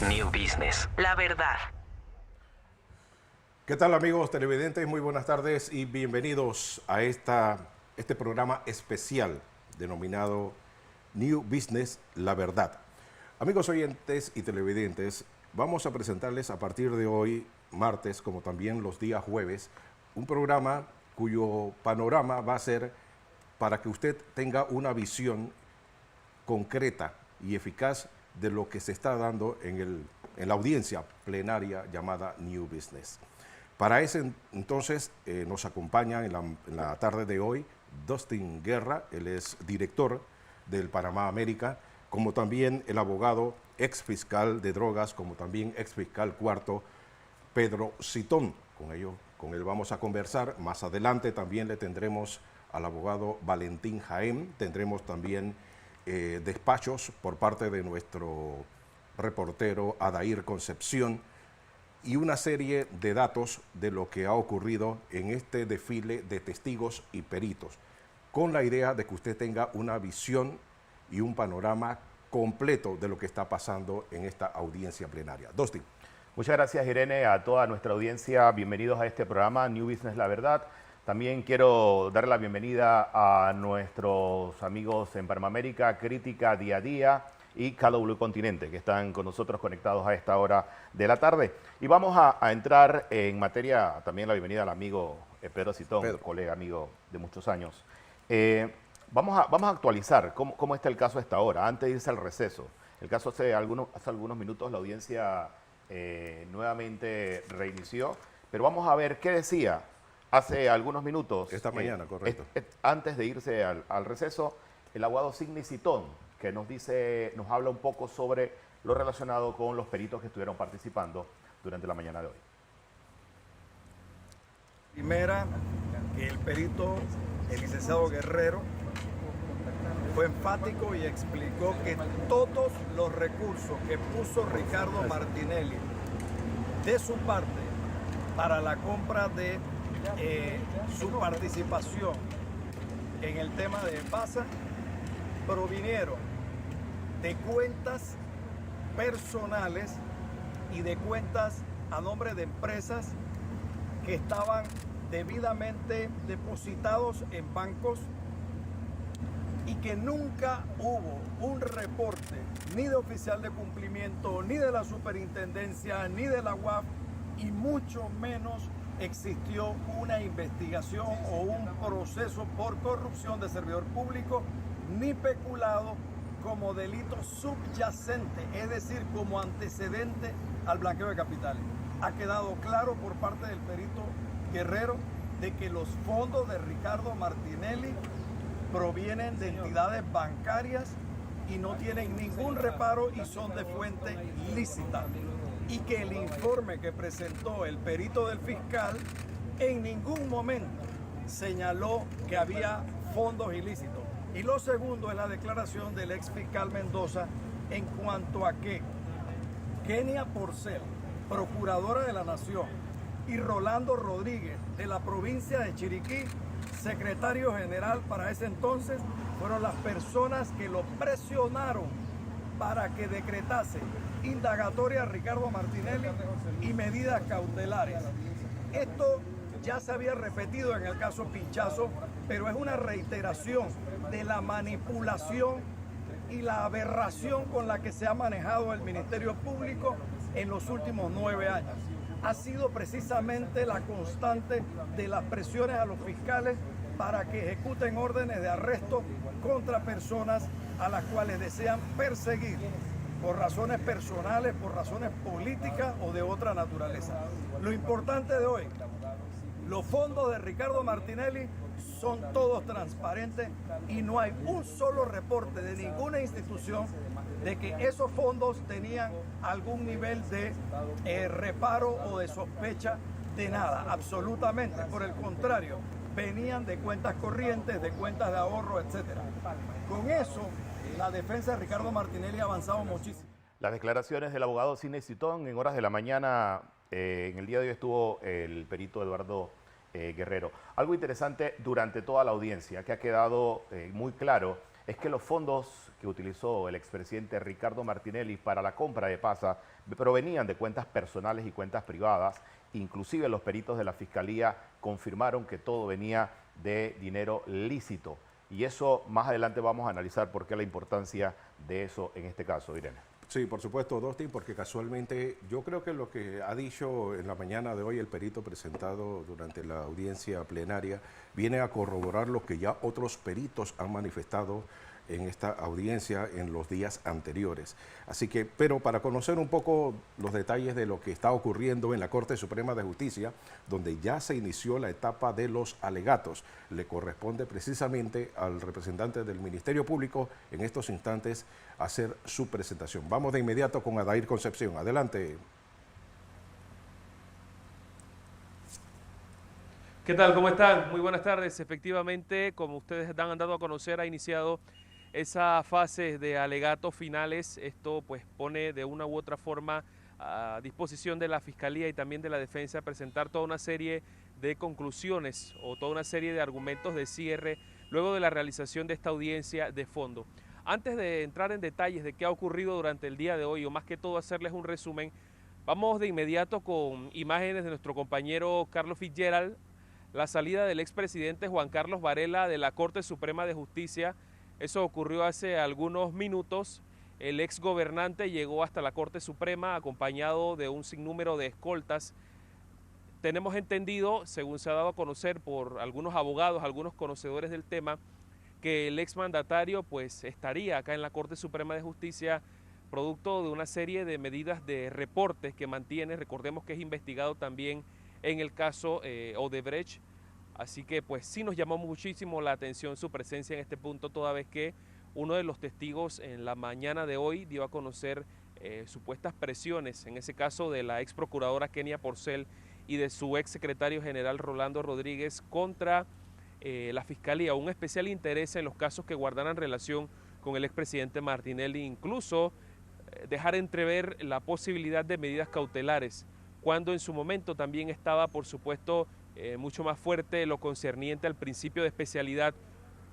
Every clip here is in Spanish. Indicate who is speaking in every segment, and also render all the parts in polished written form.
Speaker 1: New Business. La verdad.
Speaker 2: ¿Qué tal, amigos televidentes? Muy buenas tardes y bienvenidos a este programa especial denominado New Business, la verdad. Amigos oyentes y televidentes, vamos a presentarles a partir de hoy, martes, como también los días jueves, un programa cuyo panorama va a ser para que usted tenga una visión concreta y eficaz de lo que se está dando en la audiencia plenaria llamada New Business. Para ese entonces nos acompaña en la tarde de hoy Dustin Guerra, él es director del Panamá América, como también el abogado ex fiscal de drogas, como también ex fiscal cuarto, Pedro Citón. Con él vamos a conversar. Más adelante también le tendremos al abogado Valentín Jaén, tendremos también despachos por parte de nuestro reportero Adair Concepción y una serie de datos de lo que ha ocurrido en este desfile de testigos y peritos, con la idea de que usted tenga una visión y un panorama completo de lo que está pasando en esta audiencia plenaria. Dustin.
Speaker 3: Muchas gracias, Irene, a toda nuestra audiencia. Bienvenidos a este programa New Business, la verdad. También quiero darle la bienvenida a nuestros amigos en Panamá América, Crítica Día a Día y KW Continente, que están con nosotros conectados a esta hora de la tarde. Y vamos a entrar en materia, también la bienvenida al amigo Pedro Citón, colega, amigo de muchos años. Vamos a actualizar cómo está el caso a esta hora, antes de irse al receso. El caso hace algunos minutos la audiencia nuevamente reinició, pero vamos a ver qué decía hace algunos minutos.
Speaker 2: Esta mañana, correcto.
Speaker 3: Antes de irse al receso, el abogado Sidney Citón, que nos habla un poco sobre lo relacionado con los peritos que estuvieron participando durante la mañana de hoy.
Speaker 4: Primera, que el perito, el licenciado Guerrero, fue enfático y explicó que todos los recursos que puso Ricardo Martinelli de su parte para la compra de su participación en el tema de PASA provinieron de cuentas personales y de cuentas a nombre de empresas que estaban debidamente depositados en bancos y que nunca hubo un reporte ni de oficial de cumplimiento, ni de la superintendencia, ni de la UAF, y mucho menos existió una investigación o un proceso por corrupción de servidor público, ni peculado como delito subyacente, es decir, como antecedente al blanqueo de capitales. Ha quedado claro por parte del perito Guerrero de que los fondos de Ricardo Martinelli provienen de entidades bancarias y no tienen ningún reparo y son de fuente lícita. Y que el informe que presentó el perito del fiscal en ningún momento señaló que había fondos ilícitos. Y lo segundo es la declaración del ex fiscal Mendoza en cuanto a que Kenia Porcel, procuradora de la Nación, y Rolando Rodríguez, de la provincia de Chiriquí, secretario general para ese entonces, fueron las personas que lo presionaron para que decretase indagatoria a Ricardo Martinelli y medidas cautelares. Esto ya se había repetido en el caso Pinchazo, pero es una reiteración de la manipulación y la aberración con la que se ha manejado el Ministerio Público en los últimos 9 años. Ha sido precisamente la constante de las presiones a los fiscales para que ejecuten órdenes de arresto contra personas a las cuales desean perseguir por razones personales, por razones políticas o de otra naturaleza. Lo importante de hoy, los fondos de Ricardo Martinelli son todos transparentes y no hay un solo reporte de ninguna institución de que esos fondos tenían algún nivel de reparo o de sospecha de nada, absolutamente. Por el contrario, venían de cuentas corrientes, de cuentas de ahorro, etcétera. Con eso, la defensa de Ricardo Martinelli ha avanzado muchísimo.
Speaker 3: Las declaraciones del abogado Sidney Citón en horas de la mañana, en el día de hoy estuvo el perito Eduardo Guerrero. Algo interesante durante toda la audiencia que ha quedado muy claro es que los fondos que utilizó el expresidente Ricardo Martinelli para la compra de Pasa provenían de cuentas personales y cuentas privadas. Inclusive los peritos de la Fiscalía confirmaron que todo venía de dinero lícito. Y eso más adelante vamos a analizar por qué la importancia de eso en este caso, Irene.
Speaker 2: Sí, por supuesto, Dustin, porque casualmente yo creo que lo que ha dicho en la mañana de hoy el perito presentado durante la audiencia plenaria viene a corroborar lo que ya otros peritos han manifestado en esta audiencia en los días anteriores. Así que, pero para conocer un poco los detalles de lo que está ocurriendo en la Corte Suprema de Justicia, donde ya se inició la etapa de los alegatos, le corresponde precisamente al representante del Ministerio Público en estos instantes hacer su presentación. Vamos de inmediato con Adair Concepción. Adelante.
Speaker 5: ¿Qué tal? ¿Cómo están? Muy buenas tardes. Efectivamente, como ustedes han dado a conocer, ha iniciado esa fase de alegatos finales. Esto pues pone de una u otra forma a disposición de la Fiscalía y también de la Defensa presentar toda una serie de conclusiones o toda una serie de argumentos de cierre luego de la realización de esta audiencia de fondo. Antes de entrar en detalles de qué ha ocurrido durante el día de hoy, o más que todo hacerles un resumen, vamos de inmediato con imágenes de nuestro compañero Carlos Fitzgerald, la salida del expresidente Juan Carlos Varela de la Corte Suprema de Justicia. Eso ocurrió hace algunos minutos. El exgobernante llegó hasta la Corte Suprema acompañado de un sinnúmero de escoltas. Tenemos entendido, según se ha dado a conocer por algunos abogados, algunos conocedores del tema, que el exmandatario pues estaría acá en la Corte Suprema de Justicia producto de una serie de medidas de reportes que mantiene. Recordemos que es investigado también en el caso Odebrecht. Así que pues sí nos llamó muchísimo la atención su presencia en este punto, toda vez que uno de los testigos en la mañana de hoy dio a conocer supuestas presiones, en ese caso de la ex procuradora Kenia Porcel y de su ex secretario general Rolando Rodríguez contra la Fiscalía, un especial interés en los casos que guardaran relación con el expresidente Martinelli, incluso dejar entrever la posibilidad de medidas cautelares, cuando en su momento también estaba, por supuesto, mucho más fuerte lo concerniente al principio de especialidad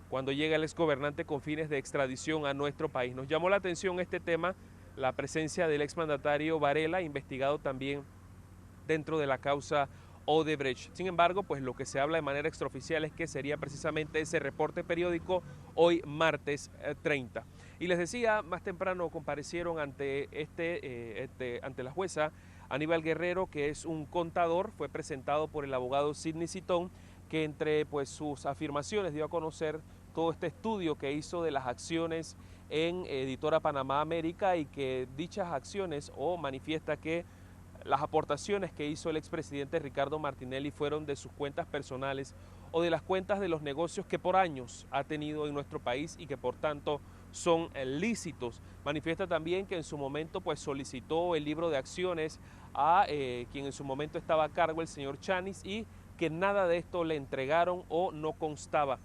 Speaker 5: cuando llega el exgobernante con fines de extradición a nuestro país. Nos llamó la atención este tema, la presencia del exmandatario Varela, investigado también dentro de la causa Odebrecht. Sin embargo, pues lo que se habla de manera extraoficial es que sería precisamente ese reporte periódico hoy martes 30. Y les decía, más temprano comparecieron ante ante la jueza Aníbal Guerrero, que es un contador. Fue presentado por el abogado Sidney Citón, que entre pues sus afirmaciones dio a conocer todo este estudio que hizo de las acciones en Editora Panamá América, y que dichas acciones manifiesta que las aportaciones que hizo el expresidente Ricardo Martinelli fueron de sus cuentas personales o de las cuentas de los negocios que por años ha tenido en nuestro país y que por tanto son lícitos. Manifiesta también que en su momento pues solicitó el libro de acciones a quien en su momento estaba a cargo, el señor Chanis, y que nada de esto le entregaron o no constaba.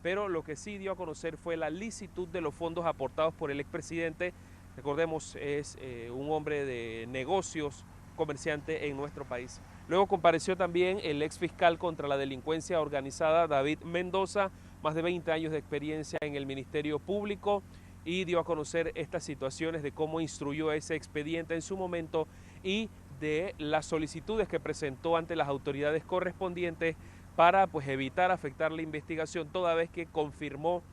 Speaker 5: Pero lo que sí dio a conocer fue la licitud de los fondos aportados por el expresidente. Recordemos, es un hombre de negocios, comerciante en nuestro país. Luego compareció también el ex fiscal contra la delincuencia organizada, David Mendoza, más de 20 años de experiencia en el Ministerio Público, y dio a conocer estas situaciones de cómo instruyó ese expediente en su momento y de las solicitudes que presentó ante las autoridades correspondientes para pues evitar afectar la investigación, toda vez que confirmó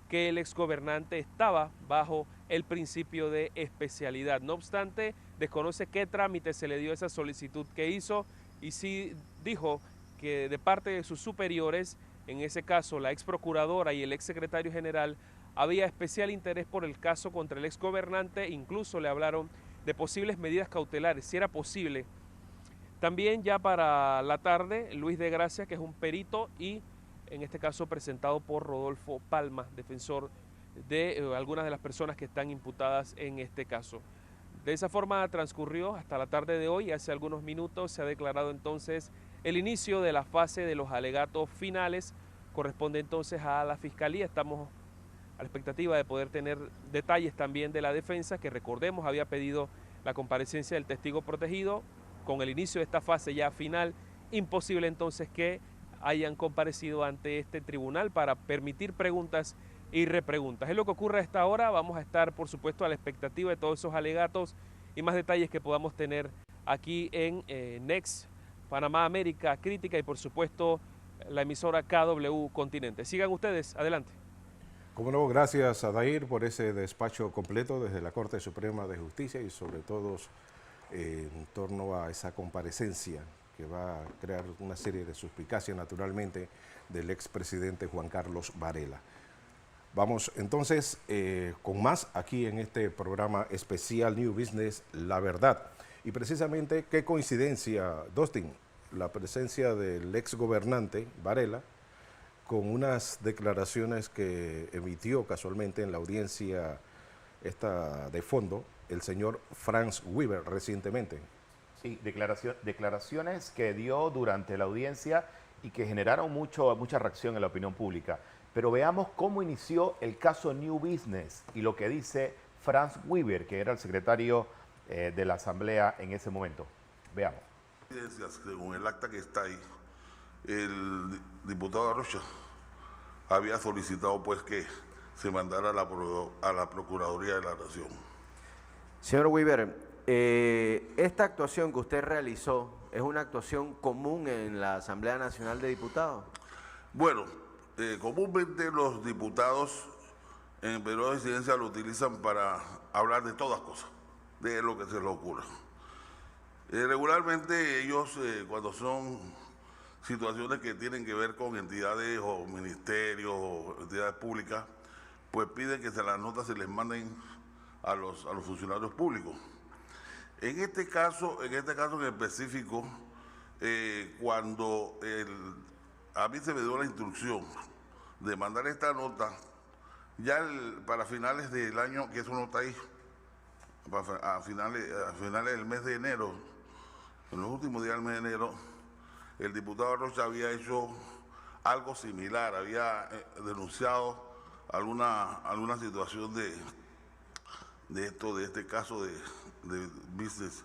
Speaker 5: que el exgobernante estaba bajo el principio de especialidad. No obstante, desconoce qué trámite se le dio a esa solicitud que hizo, y sí dijo que de parte de sus superiores, en ese caso la ex procuradora y el ex secretario general, había especial interés por el caso contra el exgobernante. Incluso le hablaron de posibles medidas cautelares, si era posible. También ya para la tarde, Luis de Gracia, que es un perito y en este caso presentado por Rodolfo Palma, defensor de algunas de las personas que están imputadas en este caso. De esa forma transcurrió hasta la tarde de hoy. Hace algunos minutos se ha declarado entonces el inicio de la fase de los alegatos finales. Corresponde entonces a la Fiscalía. Estamos a la expectativa de poder tener detalles también de la defensa, que recordemos había pedido la comparecencia del testigo protegido. Con el inicio de esta fase ya final, imposible entonces que hayan comparecido ante este tribunal para permitir preguntas y repreguntas. Es lo que ocurre a esta hora. Vamos a estar, por supuesto, a la expectativa de todos esos alegatos y más detalles que podamos tener aquí en Next, Panamá América Crítica y, por supuesto, la emisora KW Continente. Sigan ustedes, adelante.
Speaker 2: Como no, gracias a Dair por ese despacho completo desde la Corte Suprema de Justicia y sobre todo en torno a esa comparecencia que va a crear una serie de suspicacias naturalmente del expresidente Juan Carlos Varela. Vamos entonces con más aquí en este programa especial New Business, La Verdad. Y precisamente, qué coincidencia, Dustin, la presencia del ex gobernante Varela con unas declaraciones que emitió casualmente en la audiencia esta de fondo el señor Franz Weber recientemente.
Speaker 3: Sí, declaraciones que dio durante la audiencia y que generaron mucha reacción en la opinión pública. Pero veamos cómo inició el caso New Business y lo que dice Franz Weber, que era el secretario de la Asamblea en ese momento. Veamos.
Speaker 6: Según el acta que está ahí, el diputado Arrocha había solicitado pues que se mandara a la Procuraduría de la Nación.
Speaker 7: Señor Weber, esta actuación que usted realizó es una actuación común en la Asamblea Nacional de Diputados.
Speaker 6: Bueno, comúnmente los diputados en el periodo de incidencia lo utilizan para hablar de todas cosas, de lo que se les ocurra. Regularmente ellos, cuando son situaciones que tienen que ver con entidades o ministerios o entidades públicas, pues piden que las notas se les manden a los funcionarios públicos. En este caso en específico, cuando a mí se me dio la instrucción de mandar esta nota, ya para finales del año, que eso no está ahí, a finales del mes de enero, en los últimos días del mes de enero, el diputado Rocha había hecho algo similar, había denunciado alguna situación de este caso de business.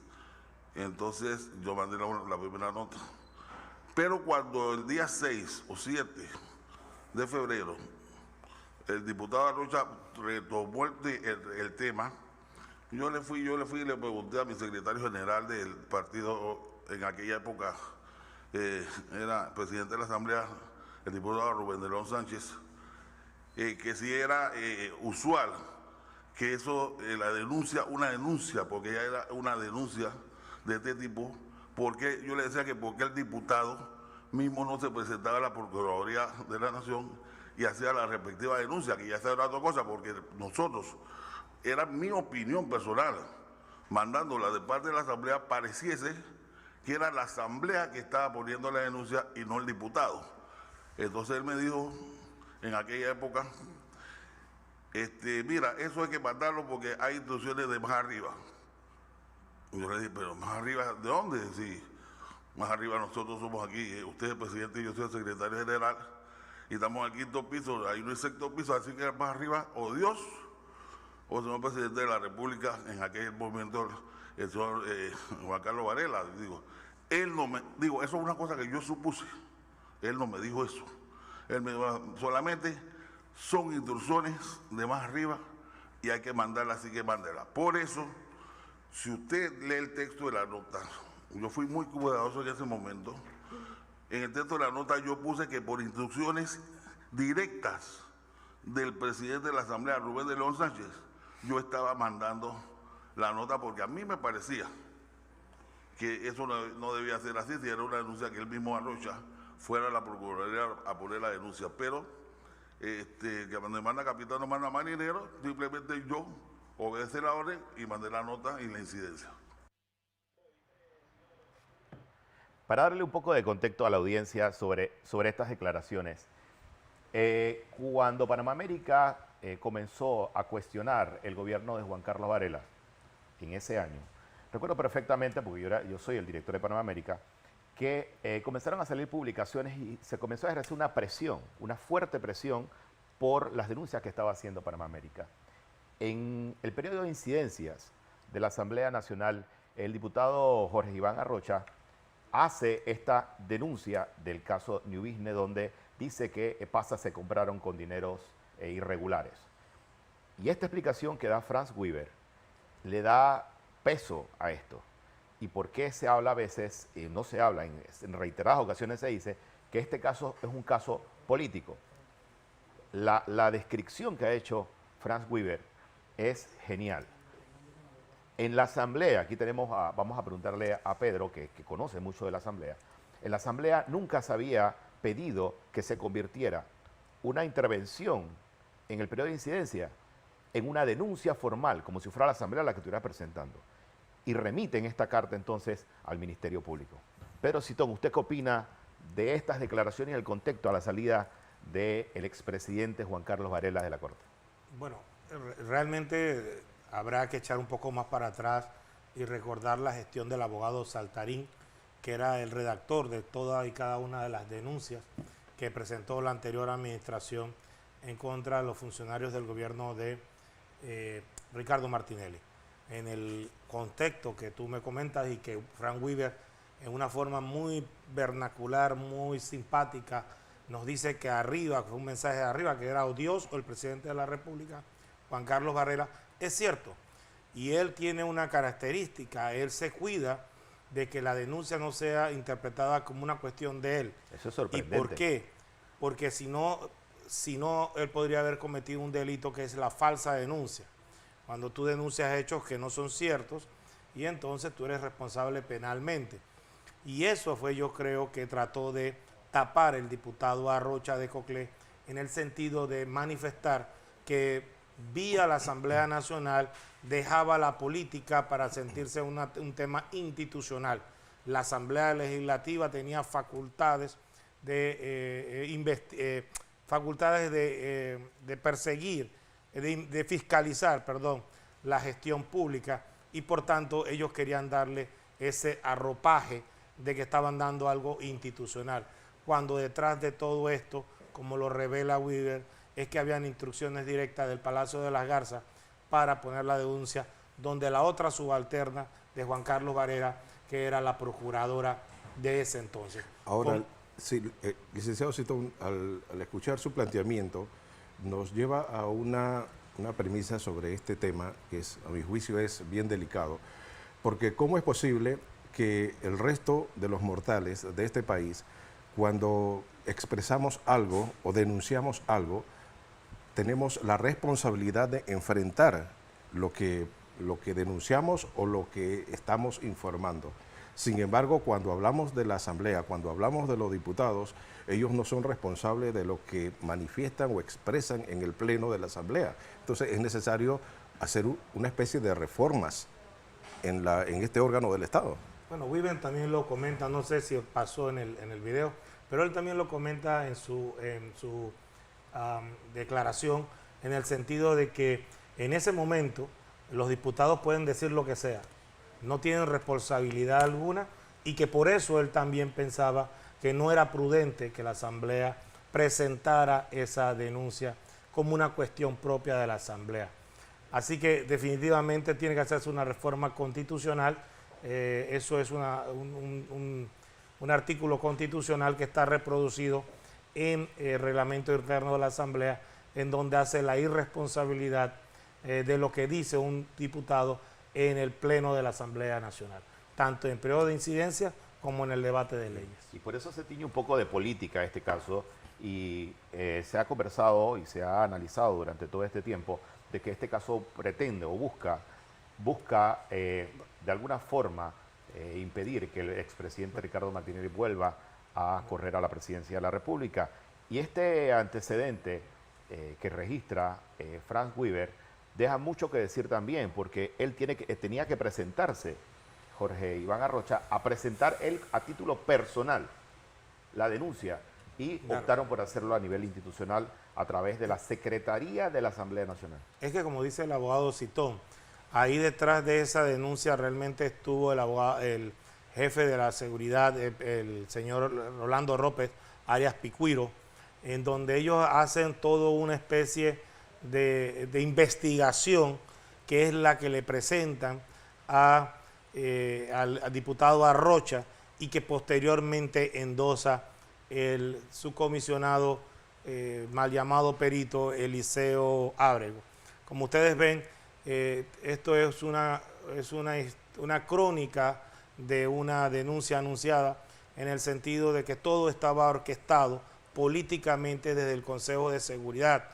Speaker 6: Entonces yo mandé la primera nota. Pero cuando el día 6 o 7 de febrero el diputado Rocha retomó el tema, yo le fui y le pregunté a mi secretario general del partido en aquella época, era presidente de la Asamblea, el diputado Rubén de León Sánchez, que si era usual que eso, una denuncia, porque ya era una denuncia de este tipo, porque yo le decía que porque el diputado mismo no se presentaba a la Procuraduría de la Nación y hacía la respectiva denuncia, que ya era otra cosa, porque nosotros, era mi opinión personal, mandándola de parte de la Asamblea, pareciese que era la Asamblea que estaba poniendo la denuncia y no el diputado. Entonces él me dijo, en aquella época, mira, eso hay que mandarlo porque hay instrucciones de más arriba. Y yo le dije, pero más arriba, ¿de dónde? Sí, más arriba nosotros somos aquí, usted es el presidente y yo soy el secretario general, y estamos al quinto piso, hay un sexto piso, así que más arriba, o Dios, o el señor presidente de la República, en aquel momento, el señor Juan Carlos Varela. Él no me, eso es una cosa que yo supuse, él no me dijo eso, él me dijo, solamente son instrucciones de más arriba y hay que mandarla, así que mándela. Por eso, si usted lee el texto de la nota, yo fui muy cuidadoso en ese momento, en el texto de la nota yo puse que por instrucciones directas del presidente de la Asamblea, Rubén de León Sánchez, yo estaba mandando la nota porque a mí me parecía que eso no debía ser así, si era una denuncia que él mismo Arrocha fuera a la Procuraduría a poner la denuncia, pero que cuando manda capitán no manda marinero, simplemente yo obedece la orden y mandé la nota y la incidencia.
Speaker 3: Para darle un poco de contexto a la audiencia sobre estas declaraciones, cuando Panamá América comenzó a cuestionar el gobierno de Juan Carlos Varela en ese año, recuerdo perfectamente, porque yo soy el director de Panamá América, que comenzaron a salir publicaciones y se comenzó a ejercer una presión, una fuerte presión por las denuncias que estaba haciendo Panamá América. En el periodo de incidencias de la Asamblea Nacional, el diputado Jorge Iván Arrocha hace esta denuncia del caso New Business, donde dice que PASA se compraron con dineros irregulares. Y esta explicación que da Franz Weber le da peso a esto. ¿Y por qué se habla a veces, y no se habla, en reiteradas ocasiones se dice que este caso es un caso político? La descripción que ha hecho Franz Weber es genial. En la asamblea, aquí vamos a preguntarle a Pedro, que conoce mucho de la asamblea, en la asamblea nunca se había pedido que se convirtiera una intervención en el periodo de incidencia en una denuncia formal, como si fuera la asamblea la que estuviera presentando. Y remiten esta carta entonces al Ministerio Público. Pedro Citón, ¿usted qué opina de estas declaraciones y el contexto a la salida del expresidente Juan Carlos Varela de la Corte?
Speaker 8: Bueno, realmente habrá que echar un poco más para atrás y recordar la gestión del abogado Saltarín, que era el redactor de todas y cada una de las denuncias que presentó la anterior administración en contra de los funcionarios del gobierno de Ricardo Martinelli. En el contexto que tú me comentas y que Frank Weber, en una forma muy vernacular, muy simpática, nos dice que arriba, que fue un mensaje de arriba, que era o Dios o el presidente de la República, Juan Carlos Varela, es cierto. Y él tiene una característica, él se cuida de que la denuncia no sea interpretada como una cuestión de él.
Speaker 3: Eso es sorprendente.
Speaker 8: ¿Y por qué? Porque si no, él podría haber cometido un delito que es la falsa denuncia. Cuando tú denuncias hechos que no son ciertos y entonces tú eres responsable penalmente. Y eso fue, yo creo, que trató de tapar el diputado Arrocha de Coclé en el sentido de manifestar que vía la Asamblea Nacional dejaba la política para sentirse un tema institucional. La Asamblea Legislativa tenía facultades de perseguir, de fiscalizar, perdón, la gestión pública y por tanto ellos querían darle ese arropaje de que estaban dando algo institucional, cuando detrás de todo esto, como lo revela Weber, es que habían instrucciones directas del Palacio de las Garzas para poner la denuncia, donde la otra subalterna de Juan Carlos Varela, que era la procuradora de ese entonces.
Speaker 2: Ahora, sí, licenciado Citón, al escuchar su planteamiento, nos lleva a una premisa sobre este tema que a mi juicio es bien delicado, porque ¿cómo es posible que el resto de los mortales de este país, cuando expresamos algo o denunciamos algo, tenemos la responsabilidad de enfrentar lo que denunciamos o lo que estamos informando? Sin embargo, cuando hablamos de la Asamblea, cuando hablamos de los diputados, ellos no son responsables de lo que manifiestan o expresan en el Pleno de la Asamblea. Entonces es necesario hacer una especie de reformas en este órgano del Estado.
Speaker 8: Bueno, Weber también lo comenta, no sé si pasó en el video, pero él también lo comenta en su declaración, en el sentido de que en ese momento los diputados pueden decir lo que sea, no tienen responsabilidad alguna y que por eso él también pensaba que no era prudente que la Asamblea presentara esa denuncia como una cuestión propia de la Asamblea. Así que definitivamente tiene que hacerse una reforma constitucional. Eso es un artículo constitucional que está reproducido en el reglamento interno de la Asamblea, en donde hace la irresponsabilidad de lo que dice un diputado en el Pleno de la Asamblea Nacional, tanto en periodo de incidencia como en el debate de leyes.
Speaker 3: Y por eso se tiñe un poco de política este caso y se ha conversado y se ha analizado durante todo este tiempo de que este caso pretende o busca de alguna forma impedir que el expresidente Ricardo Martinelli vuelva a correr a la presidencia de la República. Y este antecedente que registra Franz Weber deja mucho que decir también, porque él tenía que presentarse, Jorge Iván Arrocha, a presentar él a título personal la denuncia y optaron por hacerlo a nivel institucional a través de la Secretaría de la Asamblea Nacional.
Speaker 8: Es que, como dice el abogado Citón, ahí detrás de esa denuncia realmente estuvo el jefe de la seguridad, el señor Rolando López Arias Picuiro, en donde ellos hacen toda una especie de investigación que es la que le presentan al diputado Arrocha y que posteriormente endosa el subcomisionado mal llamado perito Eliseo Ábrego. Como ustedes ven, esto es una crónica de una denuncia anunciada en el sentido de que todo estaba orquestado políticamente desde el Consejo de Seguridad,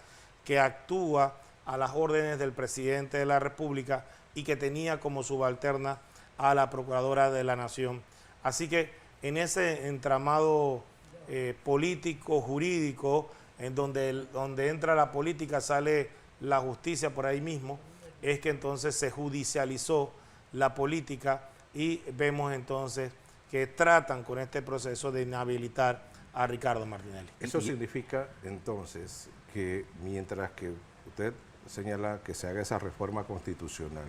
Speaker 8: que actúa a las órdenes del presidente de la República y que tenía como subalterna a la Procuradora de la Nación. Así que en ese entramado político, jurídico, en donde entra la política, sale la justicia por ahí mismo, es que entonces se judicializó la política y vemos entonces que tratan con este proceso de inhabilitar a Ricardo Martinelli.
Speaker 2: Eso significa entonces que mientras que usted señala que se haga esa reforma constitucional,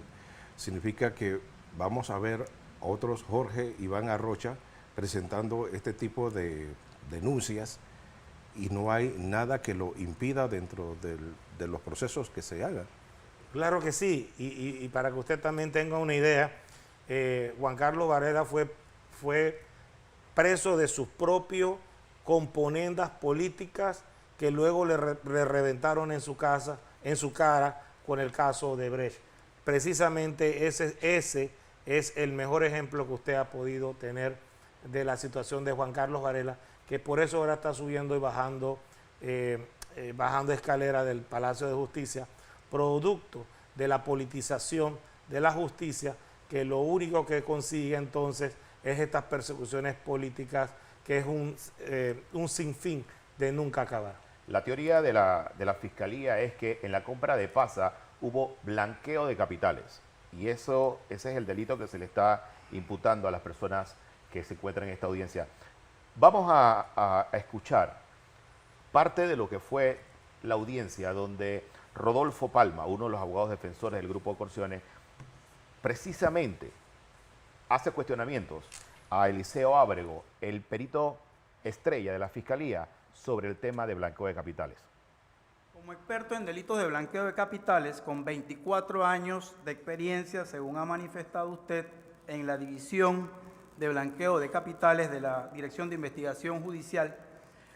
Speaker 2: significa que vamos a ver a otros Jorge Iván Arrocha presentando este tipo de denuncias y no hay nada que lo impida dentro de los procesos que se hagan.
Speaker 8: Claro que sí, y para que usted también tenga una idea, Juan Carlos Varela fue preso de sus propios componendas políticas que luego le reventaron en su cara con el caso de Brecht. Precisamente ese es el mejor ejemplo que usted ha podido tener de la situación de Juan Carlos Varela, que por eso ahora está subiendo y bajando escalera del Palacio de Justicia, producto de la politización de la justicia, que lo único que consigue entonces es estas persecuciones políticas, que es un sinfín de nunca acabar.
Speaker 3: La teoría de la Fiscalía es que en la compra de PASA hubo blanqueo de capitales y ese es el delito que se le está imputando a las personas que se encuentran en esta audiencia. Vamos a escuchar parte de lo que fue la audiencia donde Rodolfo Palma, uno de los abogados defensores del Grupo Corciones, precisamente hace cuestionamientos a Eliseo Ábrego, el perito estrella de la Fiscalía, sobre el tema de blanqueo de capitales.
Speaker 9: Como experto en delitos de blanqueo de capitales, con 24 años de experiencia, según ha manifestado usted, en la división de blanqueo de capitales de la Dirección de Investigación Judicial,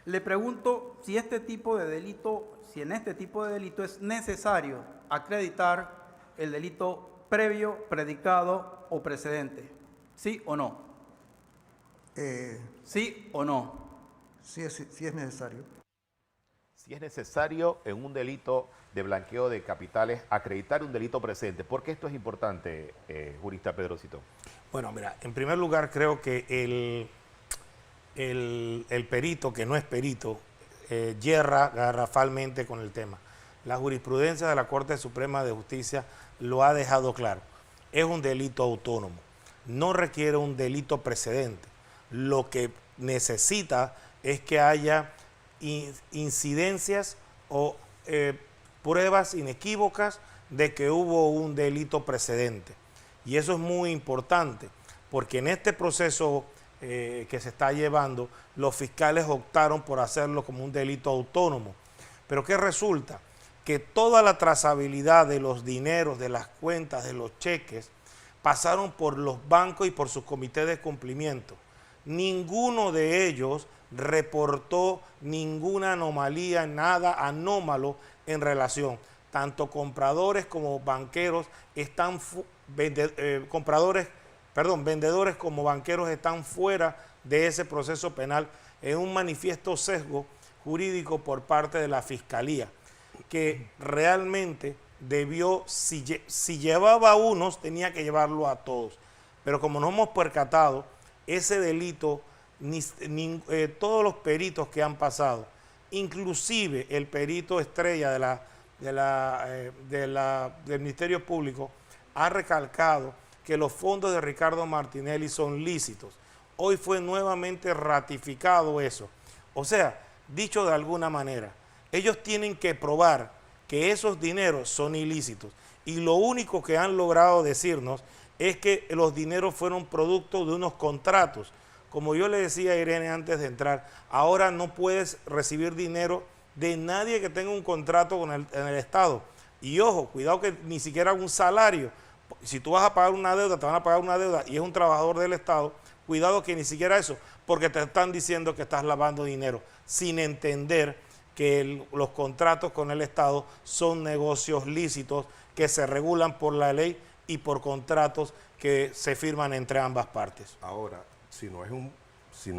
Speaker 9: le pregunto si en este tipo de delito es necesario acreditar el delito previo, predicado o precedente. ¿Sí o no? ¿Sí o no?
Speaker 10: Sí es necesario.
Speaker 3: Si es necesario en un delito de blanqueo de capitales acreditar un delito precedente. ¿Por qué esto es importante, jurista Pedro Citón?
Speaker 8: Bueno, mira, en primer lugar creo que el perito, que no es perito, yerra garrafalmente con el tema. La jurisprudencia de la Corte Suprema de Justicia lo ha dejado claro. Es un delito autónomo, no requiere un delito precedente. Lo que necesita es que haya incidencias o pruebas inequívocas de que hubo un delito precedente. Y eso es muy importante, porque en este proceso que se está llevando, los fiscales optaron por hacerlo como un delito autónomo. Pero ¿qué resulta? Que toda la trazabilidad de los dineros, de las cuentas, de los cheques, pasaron por los bancos y por sus comités de cumplimiento. Ninguno de ellos reportó ninguna anomalía, nada anómalo en relación. Tanto compradores como banqueros están, vendedores como banqueros están fuera de ese proceso penal, en un manifiesto sesgo jurídico por parte de la Fiscalía, que realmente debió, si llevaba a unos, tenía que llevarlo a todos. Pero como nos hemos percatado, ese delito, todos los peritos que han pasado, inclusive el perito estrella del Ministerio Público, ha recalcado que los fondos de Ricardo Martinelli son lícitos. Hoy fue nuevamente ratificado eso. O sea, dicho de alguna manera, ellos tienen que probar que esos dineros son ilícitos. Y lo único que han logrado decirnos es que los dineros fueron producto de unos contratos. Como yo le decía a Irene antes de entrar, ahora no puedes recibir dinero de nadie que tenga un contrato en el Estado. Y ojo, cuidado que ni siquiera un salario. Si tú vas a pagar una deuda, te van a pagar una deuda y es un trabajador del Estado, cuidado que ni siquiera eso, porque te están diciendo que estás lavando dinero, sin entender que los contratos con el Estado son negocios lícitos que se regulan por la ley y por contratos que se firman entre ambas partes.
Speaker 2: Ahora, si no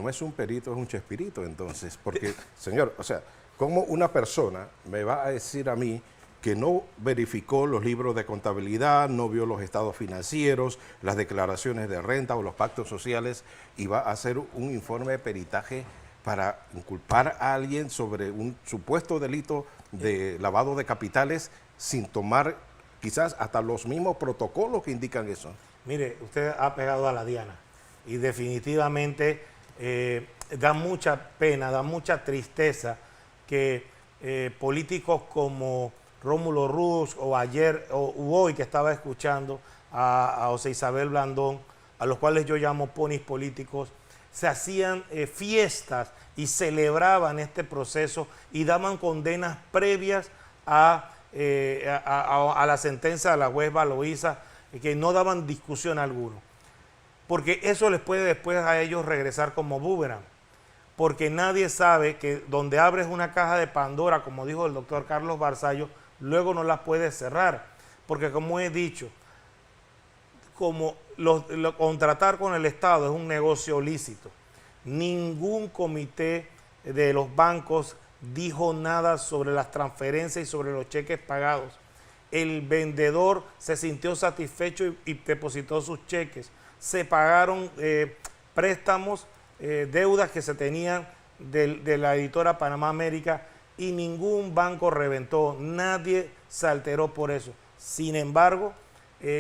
Speaker 2: es un perito, es un chespirito, entonces, porque, señor, o sea, ¿cómo una persona me va a decir a mí que no verificó los libros de contabilidad, no vio los estados financieros, las declaraciones de renta o los pactos sociales y va a hacer un informe de peritaje para inculpar a alguien sobre un supuesto delito de lavado de capitales sin tomar quizás hasta los mismos protocolos que indican eso?
Speaker 8: Mire, usted ha pegado a la diana y definitivamente da mucha pena, da mucha tristeza que políticos como Rómulo Ruz o ayer o hoy que estaba escuchando a José Isabel Blandón, a los cuales yo llamo ponis políticos, se hacían fiestas y celebraban este proceso y daban condenas previas a la sentencia de la juez Valoisa, que no daban discusión alguna. Porque eso les puede después a ellos regresar como boomerang. Porque nadie sabe que donde abres una caja de Pandora, como dijo el doctor Carlos Barzallo, luego no las puedes cerrar. Porque como he dicho, como contratar con el Estado es un negocio lícito. Ningún comité de los bancos dijo nada sobre las transferencias y sobre los cheques pagados. El vendedor se sintió satisfecho y depositó sus cheques. Se pagaron préstamos, deudas que se tenían de la editora Panamá América y ningún banco reventó. Nadie se alteró por eso. Sin embargo,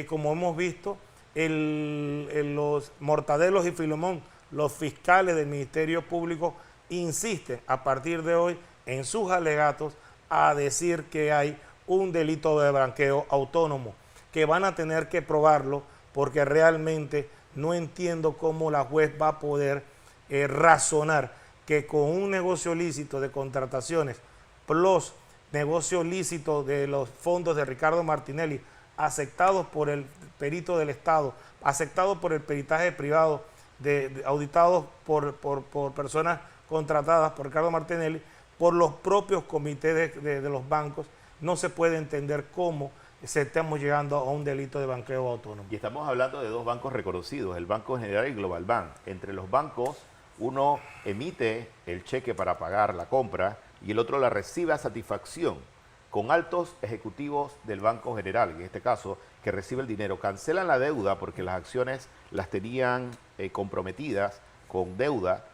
Speaker 8: como hemos visto, los Mortadelos y Filemón, los fiscales del Ministerio Público, insisten a partir de hoy en sus alegatos a decir que hay un delito de blanqueo autónomo, que van a tener que probarlo porque realmente no entiendo cómo la juez va a poder razonar que con un negocio lícito de contrataciones plus negocio lícito de los fondos de Ricardo Martinelli aceptados por el perito del Estado, aceptados por el peritaje privado, auditados por personas contratadas por Ricardo Martinelli, por los propios comités de los bancos, no se puede entender cómo estamos llegando a un delito de blanqueo autónomo.
Speaker 3: Y estamos hablando de dos bancos reconocidos, el Banco General y Global Bank. Entre los bancos, uno emite el cheque para pagar la compra y el otro la recibe a satisfacción, con altos ejecutivos del Banco General, en este caso, que recibe el dinero. Cancelan la deuda porque las acciones las tenían comprometidas con deuda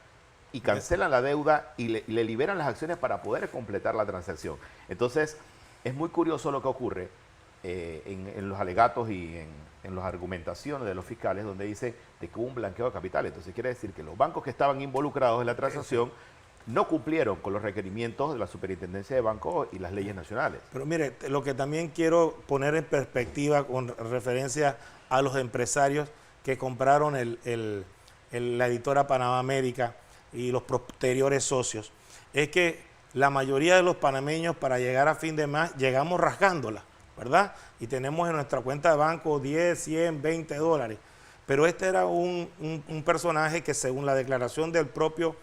Speaker 3: y cancelan la deuda y le liberan las acciones para poder completar la transacción. Entonces, es muy curioso lo que ocurre en los alegatos y en las argumentaciones de los fiscales, donde dice de que hubo un blanqueo de capital. Entonces, quiere decir que los bancos que estaban involucrados en la transacción no cumplieron con los requerimientos de la Superintendencia de Bancos y las leyes nacionales.
Speaker 8: Pero mire, lo que también quiero poner en perspectiva con referencia a los empresarios que compraron la editora Panamá América y los posteriores socios, es que la mayoría de los panameños para llegar a fin de mes llegamos rasgándola, ¿verdad? Y tenemos en nuestra cuenta de banco 10, 100, 20 dólares. Pero este era un personaje que según la declaración del propio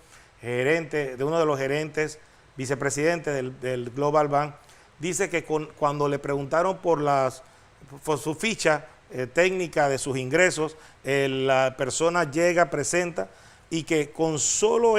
Speaker 8: gerente, de uno de los gerentes, vicepresidente del Global Bank, dice que cuando le preguntaron por su ficha técnica de sus ingresos, la persona llega, presenta, y que con solo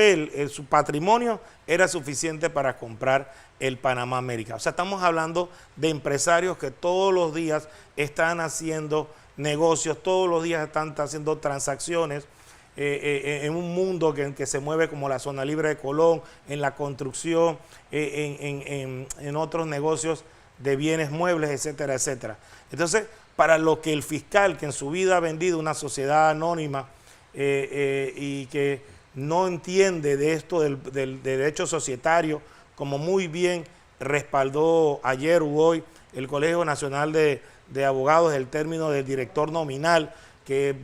Speaker 8: su patrimonio era suficiente para comprar el Panamá América. O sea, estamos hablando de empresarios que todos los días están haciendo negocios, todos los días están haciendo transacciones en un mundo que se mueve como la zona libre de Colón, en la construcción, en otros negocios de bienes muebles, etcétera, etcétera. Entonces, para lo que el fiscal, que en su vida ha vendido una sociedad anónima, y que no entiende de esto del derecho societario, como muy bien respaldó ayer u hoy el Colegio Nacional de Abogados, el término del director nominal, que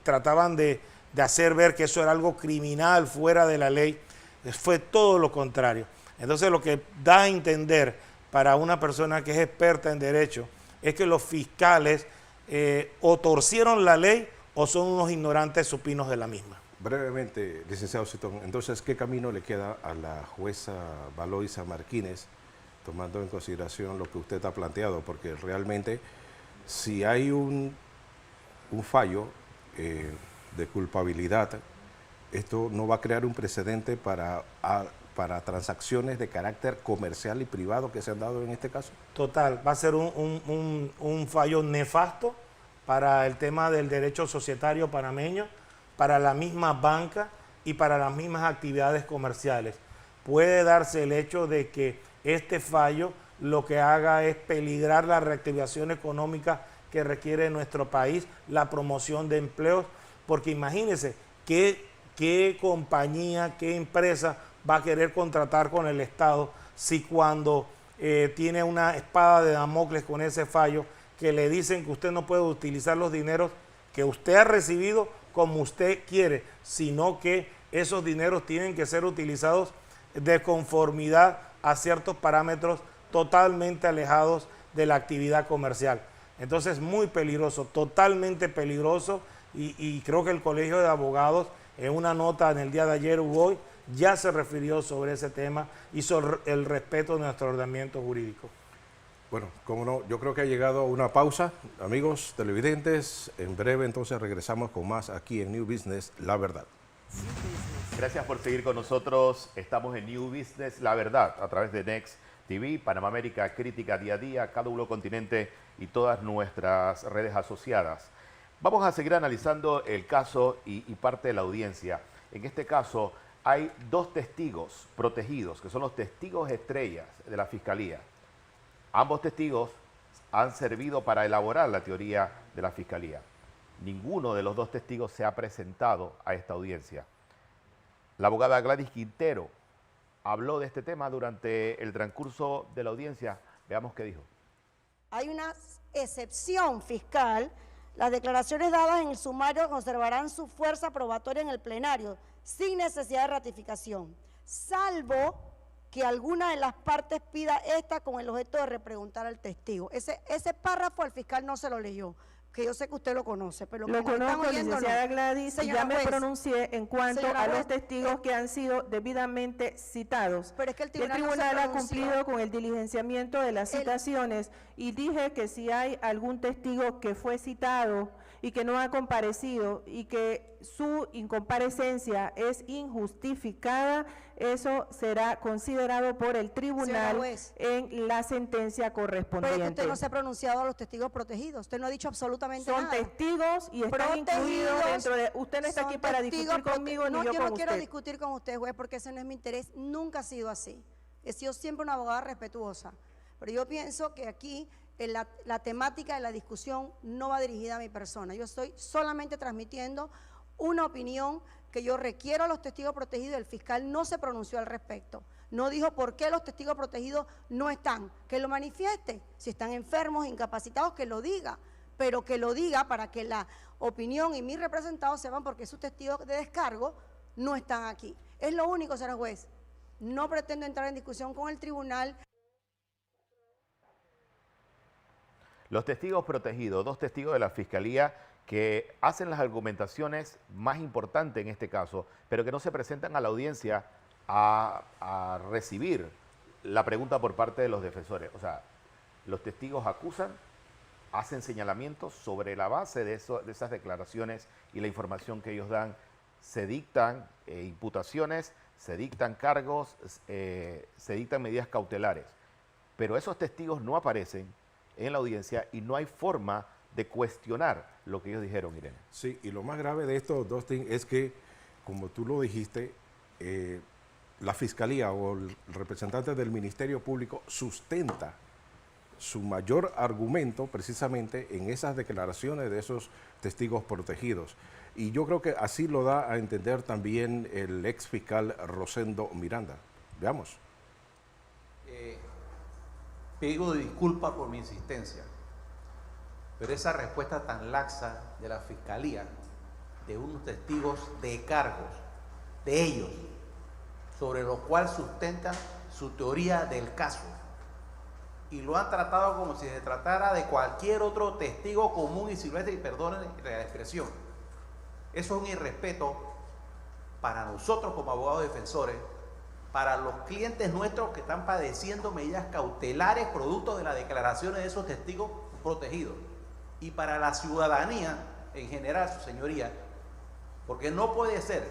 Speaker 8: trataban de hacer ver que eso era algo criminal, fuera de la ley. Fue todo lo contrario. Entonces, lo que da a entender para una persona que es experta en derecho es que los fiscales o torcieron la ley o son unos ignorantes supinos de la misma.
Speaker 2: Brevemente, licenciado Citón, entonces, ¿qué camino le queda a la jueza Valoisa Martínez, tomando en consideración lo que usted ha planteado? Porque realmente, si hay un fallo de culpabilidad, esto no va a crear un precedente para transacciones de carácter comercial y privado que se han dado en este caso.
Speaker 8: Total, va a ser un fallo nefasto para el tema del derecho societario panameño, para la misma banca y para las mismas actividades comerciales. Puede darse el hecho de que este fallo lo que haga es peligrar la reactivación económica que requiere nuestro país, la promoción de empleos, porque imagínense qué compañía, qué empresa va a querer contratar con el Estado si cuando tiene una espada de Damocles con ese fallo que le dicen que usted no puede utilizar los dineros que usted ha recibido como usted quiere, sino que esos dineros tienen que ser utilizados de conformidad a ciertos parámetros totalmente alejados de la actividad comercial. Entonces, muy peligroso, totalmente peligroso, y creo que el Colegio de Abogados, en una nota en el día de ayer o hoy, ya se refirió sobre ese tema y sobre el respeto de nuestro ordenamiento jurídico.
Speaker 2: Bueno, como no, yo creo que ha llegado una pausa. Amigos televidentes, en breve entonces regresamos con más aquí en New Business, La Verdad.
Speaker 3: Gracias por seguir con nosotros. Estamos en New Business, La Verdad, a través de Next TV, Panamá América, Crítica Día a Día, KW Continente y todas nuestras redes asociadas. Vamos a seguir analizando el caso y parte de la audiencia. En este caso hay dos testigos protegidos, que son los testigos estrellas de la Fiscalía. Ambos testigos han servido para elaborar la teoría de la Fiscalía. Ninguno de los dos testigos se ha presentado a esta audiencia. La abogada Gladys Quintero habló de este tema durante el transcurso de la audiencia. Veamos qué dijo.
Speaker 11: Hay una excepción fiscal. Las declaraciones dadas en el sumario conservarán su fuerza probatoria en el plenario, sin necesidad de ratificación, salvo que alguna de las partes pida esta con el objeto de repreguntar al testigo. Ese párrafo al fiscal no se lo leyó, que yo sé que usted lo conoce, pero
Speaker 12: lo conozco, licenciada Gladys, y ya me pronuncié en cuanto a los testigos que han sido debidamente citados.
Speaker 11: Pero es que el
Speaker 12: tribunal ha cumplido con el diligenciamiento de las citaciones y dije que si hay algún testigo que fue citado y que no ha comparecido y que su incomparecencia es injustificada, eso será considerado por el tribunal en la sentencia correspondiente.
Speaker 11: Pero es que usted no se ha pronunciado a los testigos protegidos, usted no ha dicho absolutamente nada.
Speaker 12: Son testigos y están incluidos dentro de... Usted no está aquí para discutir conmigo ni yo con usted.
Speaker 11: No, yo no quiero discutir con usted, juez, porque ese no es mi interés, nunca ha sido así. He sido siempre una abogada respetuosa, pero yo pienso que aquí la temática de la discusión no va dirigida a mi persona. Yo estoy solamente transmitiendo una opinión que yo requiero a los testigos protegidos. El fiscal no se pronunció al respecto. No dijo por qué los testigos protegidos no están. Que lo manifieste. Si están enfermos, incapacitados, que lo diga. Pero que lo diga para que la opinión y mis representados sepan por qué sus testigos de descargo no están aquí. Es lo único, señor juez. No pretendo entrar en discusión con el tribunal.
Speaker 3: Los testigos protegidos, dos testigos de la Fiscalía que hacen las argumentaciones más importantes en este caso, pero que no se presentan a la audiencia a recibir la pregunta por parte de los defensores. O sea, los testigos acusan, hacen señalamientos sobre la base de esas declaraciones y la información que ellos dan. Se dictan imputaciones, se dictan cargos, se dictan medidas cautelares, pero esos testigos no aparecen en la audiencia y no hay forma de cuestionar lo que ellos dijeron, Irene.
Speaker 2: Sí, y lo más grave de esto, Dustin, es que, como tú lo dijiste, la Fiscalía o el representante del Ministerio Público sustenta su mayor argumento precisamente en esas declaraciones de esos testigos protegidos. Y yo creo que así lo da a entender también el ex fiscal Rosendo Miranda. Veamos.
Speaker 13: Pido disculpas por mi insistencia, pero esa respuesta tan laxa de la Fiscalía, de unos testigos de cargos, de ellos, sobre lo cual sustentan su teoría del caso, y lo han tratado como si se tratara de cualquier otro testigo común y silvestre, y perdonen la expresión. Eso es un irrespeto para nosotros como abogados defensores, para los clientes nuestros que están padeciendo medidas cautelares producto de las declaraciones de esos testigos protegidos, y para la ciudadanía en general, su señoría, porque no puede ser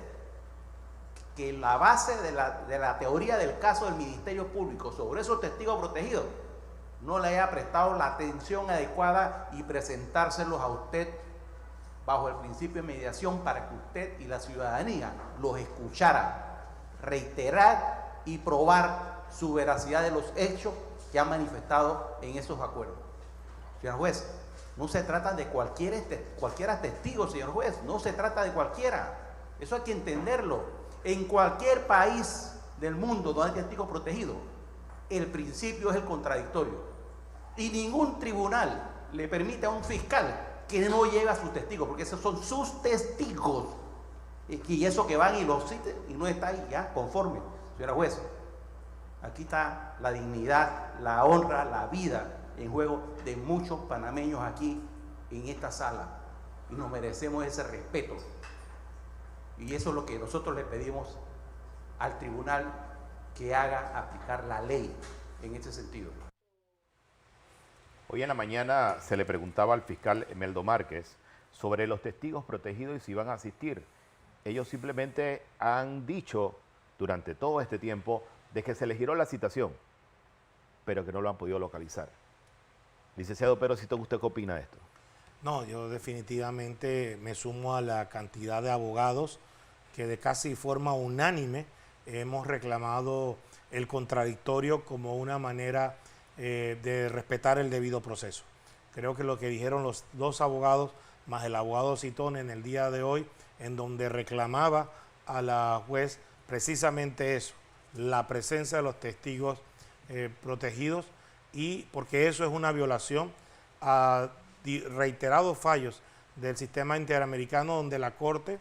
Speaker 13: que la base de la teoría del caso del Ministerio Público sobre esos testigos protegidos no le haya prestado la atención adecuada y presentárselos a usted bajo el principio de mediación para que usted y la ciudadanía los escuchara, reiterar y probar su veracidad de los hechos que han manifestado en esos acuerdos. Señor juez, no se trata de cualquiera testigo, señor juez, no se trata de cualquiera. Eso hay que entenderlo. En cualquier país del mundo donde hay testigos protegidos, el principio es el contradictorio. Y ningún tribunal le permite a un fiscal que no lleve a sus testigos, porque esos son sus testigos. Y eso que van y los citen y no está ahí ya conforme. Señora juez, aquí está la dignidad, la honra, la vida en juego de muchos panameños aquí en esta sala, y nos merecemos ese respeto, y eso es lo que nosotros le pedimos al tribunal, que haga aplicar la ley en ese sentido.
Speaker 3: Hoy en la mañana se le preguntaba al fiscal Emeldo Márquez sobre los testigos protegidos y si iban a asistir. Ellos simplemente han dicho durante todo este tiempo de que se les giró la citación, pero que no lo han podido localizar. Licenciado Pedro Citón, ¿usted qué opina de esto?
Speaker 8: No, yo definitivamente me sumo a la cantidad de abogados que de casi forma unánime hemos reclamado el contradictorio como una manera de respetar el debido proceso. Creo que lo que dijeron los dos abogados, más el abogado Citón en el día de hoy, en donde reclamaba a la juez precisamente eso, la presencia de los testigos protegidos, y porque eso es una violación a reiterados fallos del sistema interamericano, donde la Corte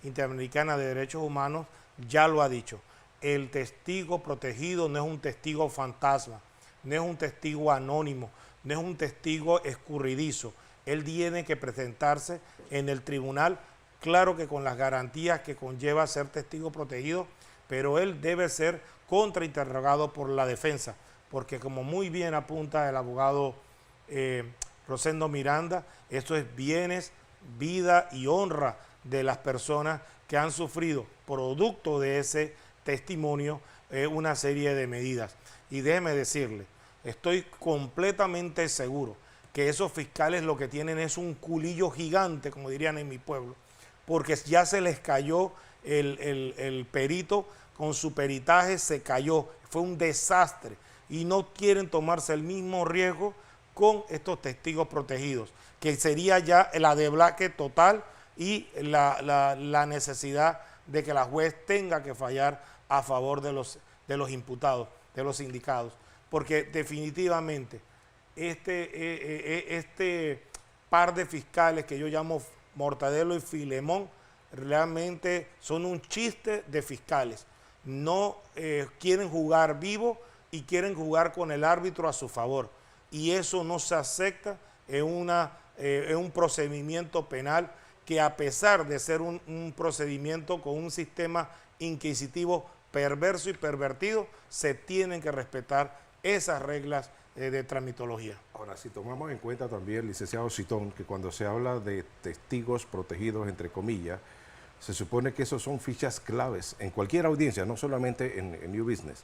Speaker 8: Interamericana de Derechos Humanos ya lo ha dicho. El testigo protegido no es un testigo fantasma, no es un testigo anónimo, no es un testigo escurridizo. Él tiene que presentarse en el tribunal, claro que con las garantías que conlleva ser testigo protegido, pero él debe ser contrainterrogado por la defensa, porque como muy bien apunta el abogado Rosendo Miranda, esto es bienes, vida y honra de las personas que han sufrido, producto de ese testimonio, una serie de medidas. Y déjeme decirle, estoy completamente seguro que esos fiscales lo que tienen es un culillo gigante, como dirían en mi pueblo, porque ya se les cayó el perito, con su peritaje se cayó, fue un desastre, y no quieren tomarse el mismo riesgo con estos testigos protegidos, que sería ya la deblaque total y la necesidad de que la juez tenga que fallar a favor de los imputados, de los indicados, porque definitivamente este par de fiscales que yo llamo Mortadelo y Filemón realmente son un chiste de fiscales. No quieren jugar vivo y quieren jugar con el árbitro a su favor, y eso no se acepta en un procedimiento penal que, a pesar de ser un procedimiento con un sistema inquisitivo perverso y pervertido, se tienen que respetar esas reglas de tramitología.
Speaker 2: Ahora, si tomamos en cuenta también, licenciado Citón, que cuando se habla de testigos protegidos, entre comillas, se supone que esos son fichas claves en cualquier audiencia, no solamente en New Business.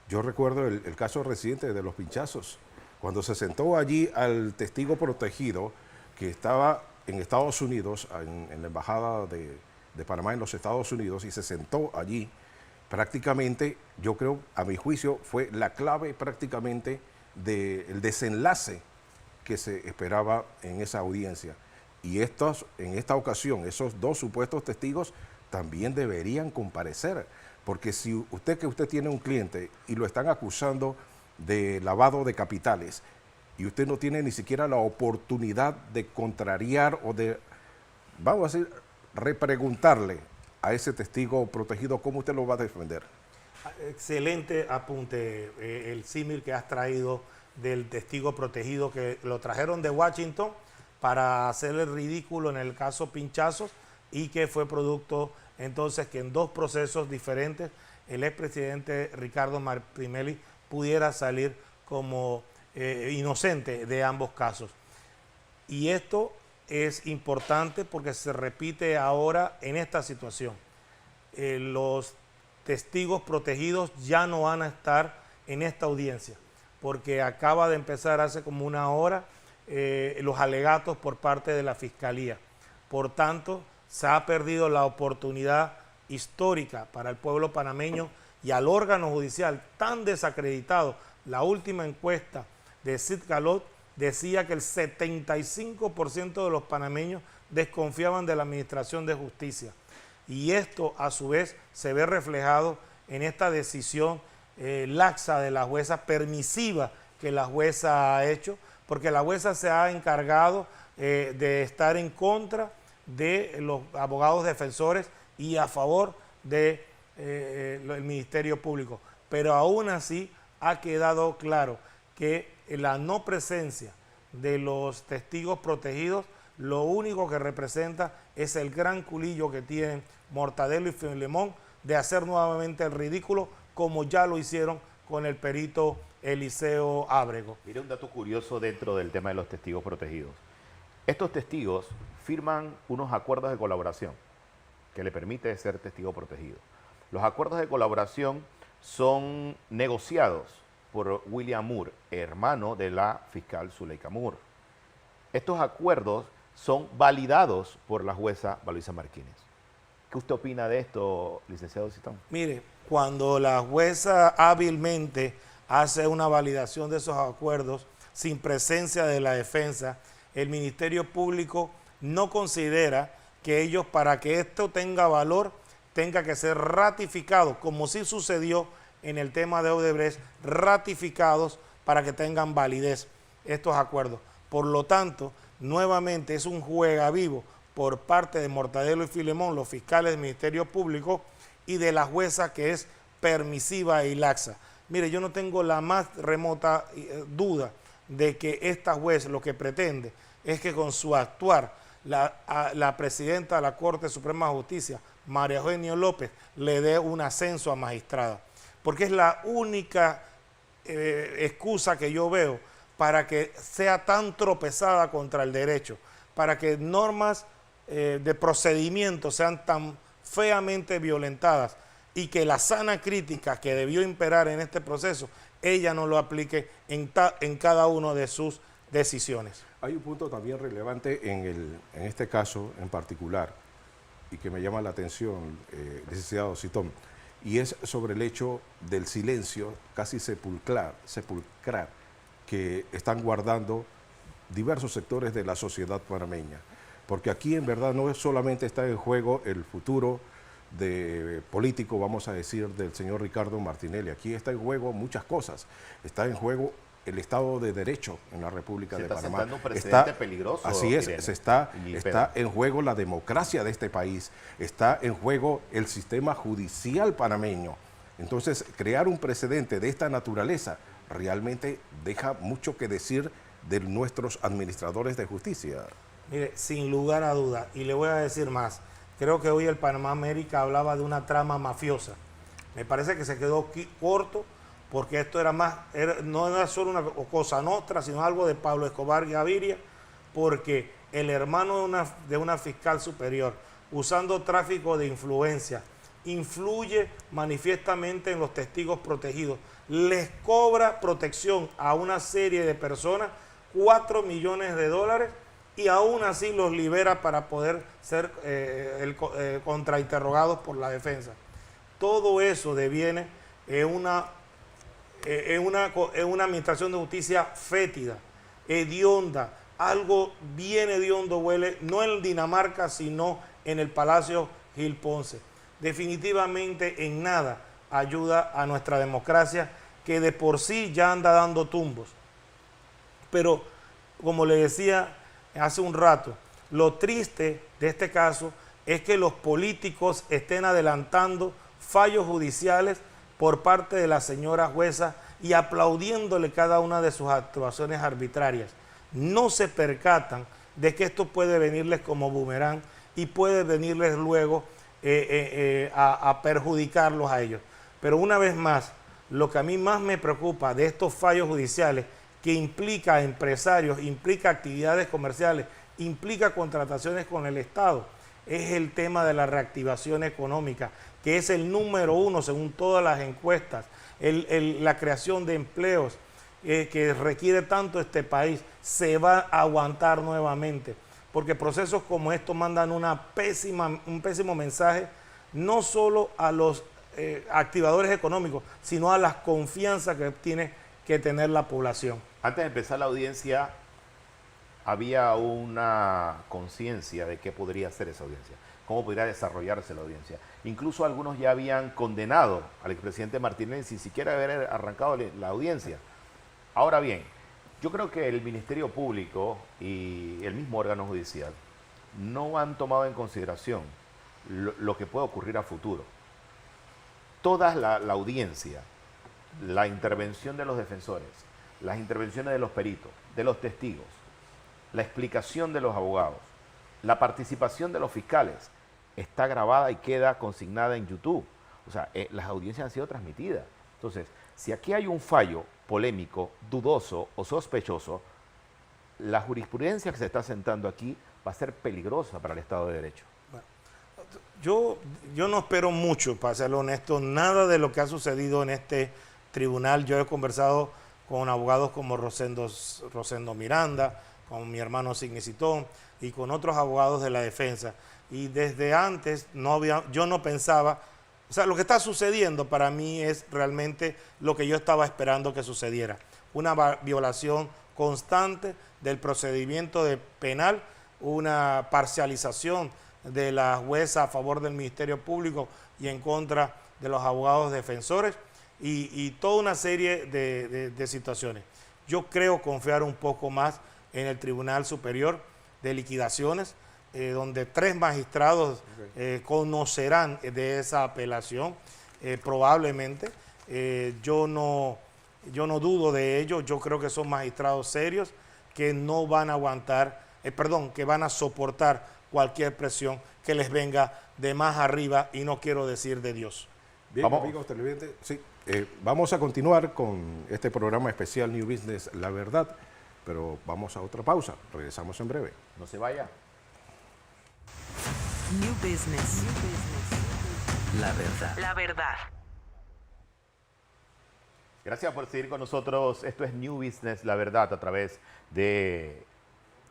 Speaker 2: Yo recuerdo el caso reciente de los pinchazos, cuando se sentó allí al testigo protegido que estaba en Estados Unidos, en la embajada de Panamá en los Estados Unidos, y se sentó allí, prácticamente, yo creo, a mi juicio, fue la clave prácticamente del desenlace que se esperaba en esa audiencia. Y en esta ocasión, esos dos supuestos testigos también deberían comparecer, porque si usted tiene un cliente y lo están acusando de lavado de capitales y usted no tiene ni siquiera la oportunidad de contrariar o de, vamos a decir, repreguntarle a ese testigo protegido, ¿cómo usted lo va a defender?
Speaker 8: Excelente apunte, el símil que has traído del testigo protegido, que lo trajeron de Washington para hacer el ridículo en el caso Pinchazos, y que fue producto entonces que en dos procesos diferentes el expresidente Ricardo Martinelli pudiera salir como inocente de ambos casos. Y esto es importante porque se repite ahora en esta situación. Los testigos protegidos ya no van a estar en esta audiencia, porque acaba de empezar hace como una hora los alegatos por parte de la Fiscalía. Por tanto, se ha perdido la oportunidad histórica para el pueblo panameño y al órgano judicial tan desacreditado. La última encuesta de Sid Galot decía que el 75% de los panameños desconfiaban de la administración de justicia. Y esto, a su vez, se ve reflejado en esta decisión laxa de la jueza, permisiva que la jueza ha hecho, porque la jueza se ha encargado de estar en contra de los abogados defensores y a favor del Ministerio Público. Pero aún así ha quedado claro que la no presencia de los testigos protegidos lo único que representa es el gran culillo que tienen Mortadelo y Filemón de hacer nuevamente el ridículo, como ya lo hicieron con el perito Eliseo Ábrego.
Speaker 3: Mira un dato curioso dentro del tema de los testigos protegidos. Estos testigos firman unos acuerdos de colaboración que le permite ser testigo protegido. Los acuerdos de colaboración son negociados por William Moore, hermano de la fiscal Zuleika Moore. Estos acuerdos son validados por la jueza Valoisa Martínez. ¿Qué usted opina de esto, licenciado Citón?
Speaker 8: Mire, cuando la jueza hábilmente hace una validación de esos acuerdos sin presencia de la defensa, el Ministerio Público no considera que ellos, para que esto tenga valor, tenga que ser ratificado, como sí sucedió en el tema de Odebrecht, ratificados para que tengan validez estos acuerdos. Por lo tanto, nuevamente es un juegavivo por parte de Mortadelo y Filemón, los fiscales del Ministerio Público, y de la jueza que es permisiva y laxa. Mire, yo no tengo la más remota duda de que esta juez lo que pretende es que con su actuar la presidenta de la Corte Suprema de Justicia, María Eugenia López, le dé un ascenso a magistrada. Porque es la única excusa que yo veo para que sea tan tropezada contra el derecho, para que normas de procedimiento sean tan feamente violentadas y que la sana crítica que debió imperar en este proceso, ella no lo aplique en cada una de sus decisiones.
Speaker 2: Hay un punto también relevante en este caso en particular y que me llama la atención, licenciado Citón, y es sobre el hecho del silencio casi sepulcral que están guardando diversos sectores de la sociedad panameña. Porque aquí en verdad no solamente está en juego el futuro político, vamos a decir, del señor Ricardo Martinelli. Aquí está en juego muchas cosas. Está en juego el Estado de Derecho en la República de Panamá.
Speaker 3: Se está sentando un precedente peligroso.
Speaker 2: Así es, está en juego la democracia de este país, está en juego el sistema judicial panameño. Entonces, crear un precedente de esta naturaleza realmente deja mucho que decir de nuestros administradores de justicia.
Speaker 8: Mire, sin lugar a duda, y le voy a decir más, creo que hoy el Panamá América hablaba de una trama mafiosa. Me parece que se quedó corto, porque esto era más, no era solo una cosa nostra, sino algo de Pablo Escobar Gaviria, porque el hermano de una fiscal superior, usando tráfico de influencia, influye manifiestamente en los testigos protegidos, les cobra protección a una serie de personas, $4 millones, y aún así los libera para poder ser contrainterrogados por la defensa. Todo eso deviene en una administración de justicia fétida, hedionda, algo bien hediondo huele, no en Dinamarca, sino en el Palacio Gil Ponce. Definitivamente en nada ayuda a nuestra democracia, que de por sí ya anda dando tumbos. Pero, como le decía hace un rato, lo triste de este caso es que los políticos estén adelantando fallos judiciales por parte de la señora jueza y aplaudiéndole cada una de sus actuaciones arbitrarias. No se percatan de que esto puede venirles como boomerang y puede venirles luego a perjudicarlos a ellos. Pero una vez más, lo que a mí más me preocupa de estos fallos judiciales, que implica empresarios, implica actividades comerciales, implica contrataciones con el Estado, es el tema de la reactivación económica, que es el número 1 según todas las encuestas, la creación de empleos que requiere tanto este país, se va a aguantar nuevamente, porque procesos como estos mandan un pésimo mensaje, no solo a los activadores económicos, sino a la confianza que tiene que tener la población.
Speaker 3: Antes de empezar la audiencia, había una conciencia de qué podría ser esa audiencia, cómo podría desarrollarse la audiencia. Incluso algunos ya habían condenado al expresidente Martinelli sin siquiera haber arrancado la audiencia. Ahora bien, yo creo que el Ministerio Público y el mismo órgano judicial no han tomado en consideración lo que puede ocurrir a futuro. Toda la audiencia, la intervención de los defensores, las intervenciones de los peritos, de los testigos, la explicación de los abogados, la participación de los fiscales, está grabada y queda consignada en YouTube. O sea, las audiencias han sido transmitidas. Entonces, si aquí hay un fallo polémico, dudoso o sospechoso, la jurisprudencia que se está sentando aquí va a ser peligrosa para el Estado de Derecho.
Speaker 8: Yo no espero mucho, para ser honesto, nada de lo que ha sucedido en este tribunal. Yo he conversado con abogados como Rosendo Miranda, con mi hermano Signi Citón y con otros abogados de la defensa. Y desde antes yo no pensaba, o sea, lo que está sucediendo para mí es realmente lo que yo estaba esperando que sucediera. Una violación constante del procedimiento penal, una parcialización de la jueza a favor del Ministerio Público y en contra de los abogados defensores y toda una serie de situaciones. Yo creo confiar un poco más en el Tribunal Superior de Liquidaciones, donde 3 magistrados conocerán de esa apelación, probablemente. Yo no dudo de ello. Yo creo que son magistrados serios que no van a aguantar, que van a soportar cualquier presión que les venga de más arriba, y no quiero decir de Dios.
Speaker 2: Bien, amigos televidentes, sí, vamos a continuar con este programa especial New Business, La Verdad, pero vamos a otra pausa. Regresamos en breve.
Speaker 3: No se vaya.
Speaker 1: New Business. La verdad. La verdad.
Speaker 3: Gracias por seguir con nosotros. Esto es New Business, La Verdad, a través de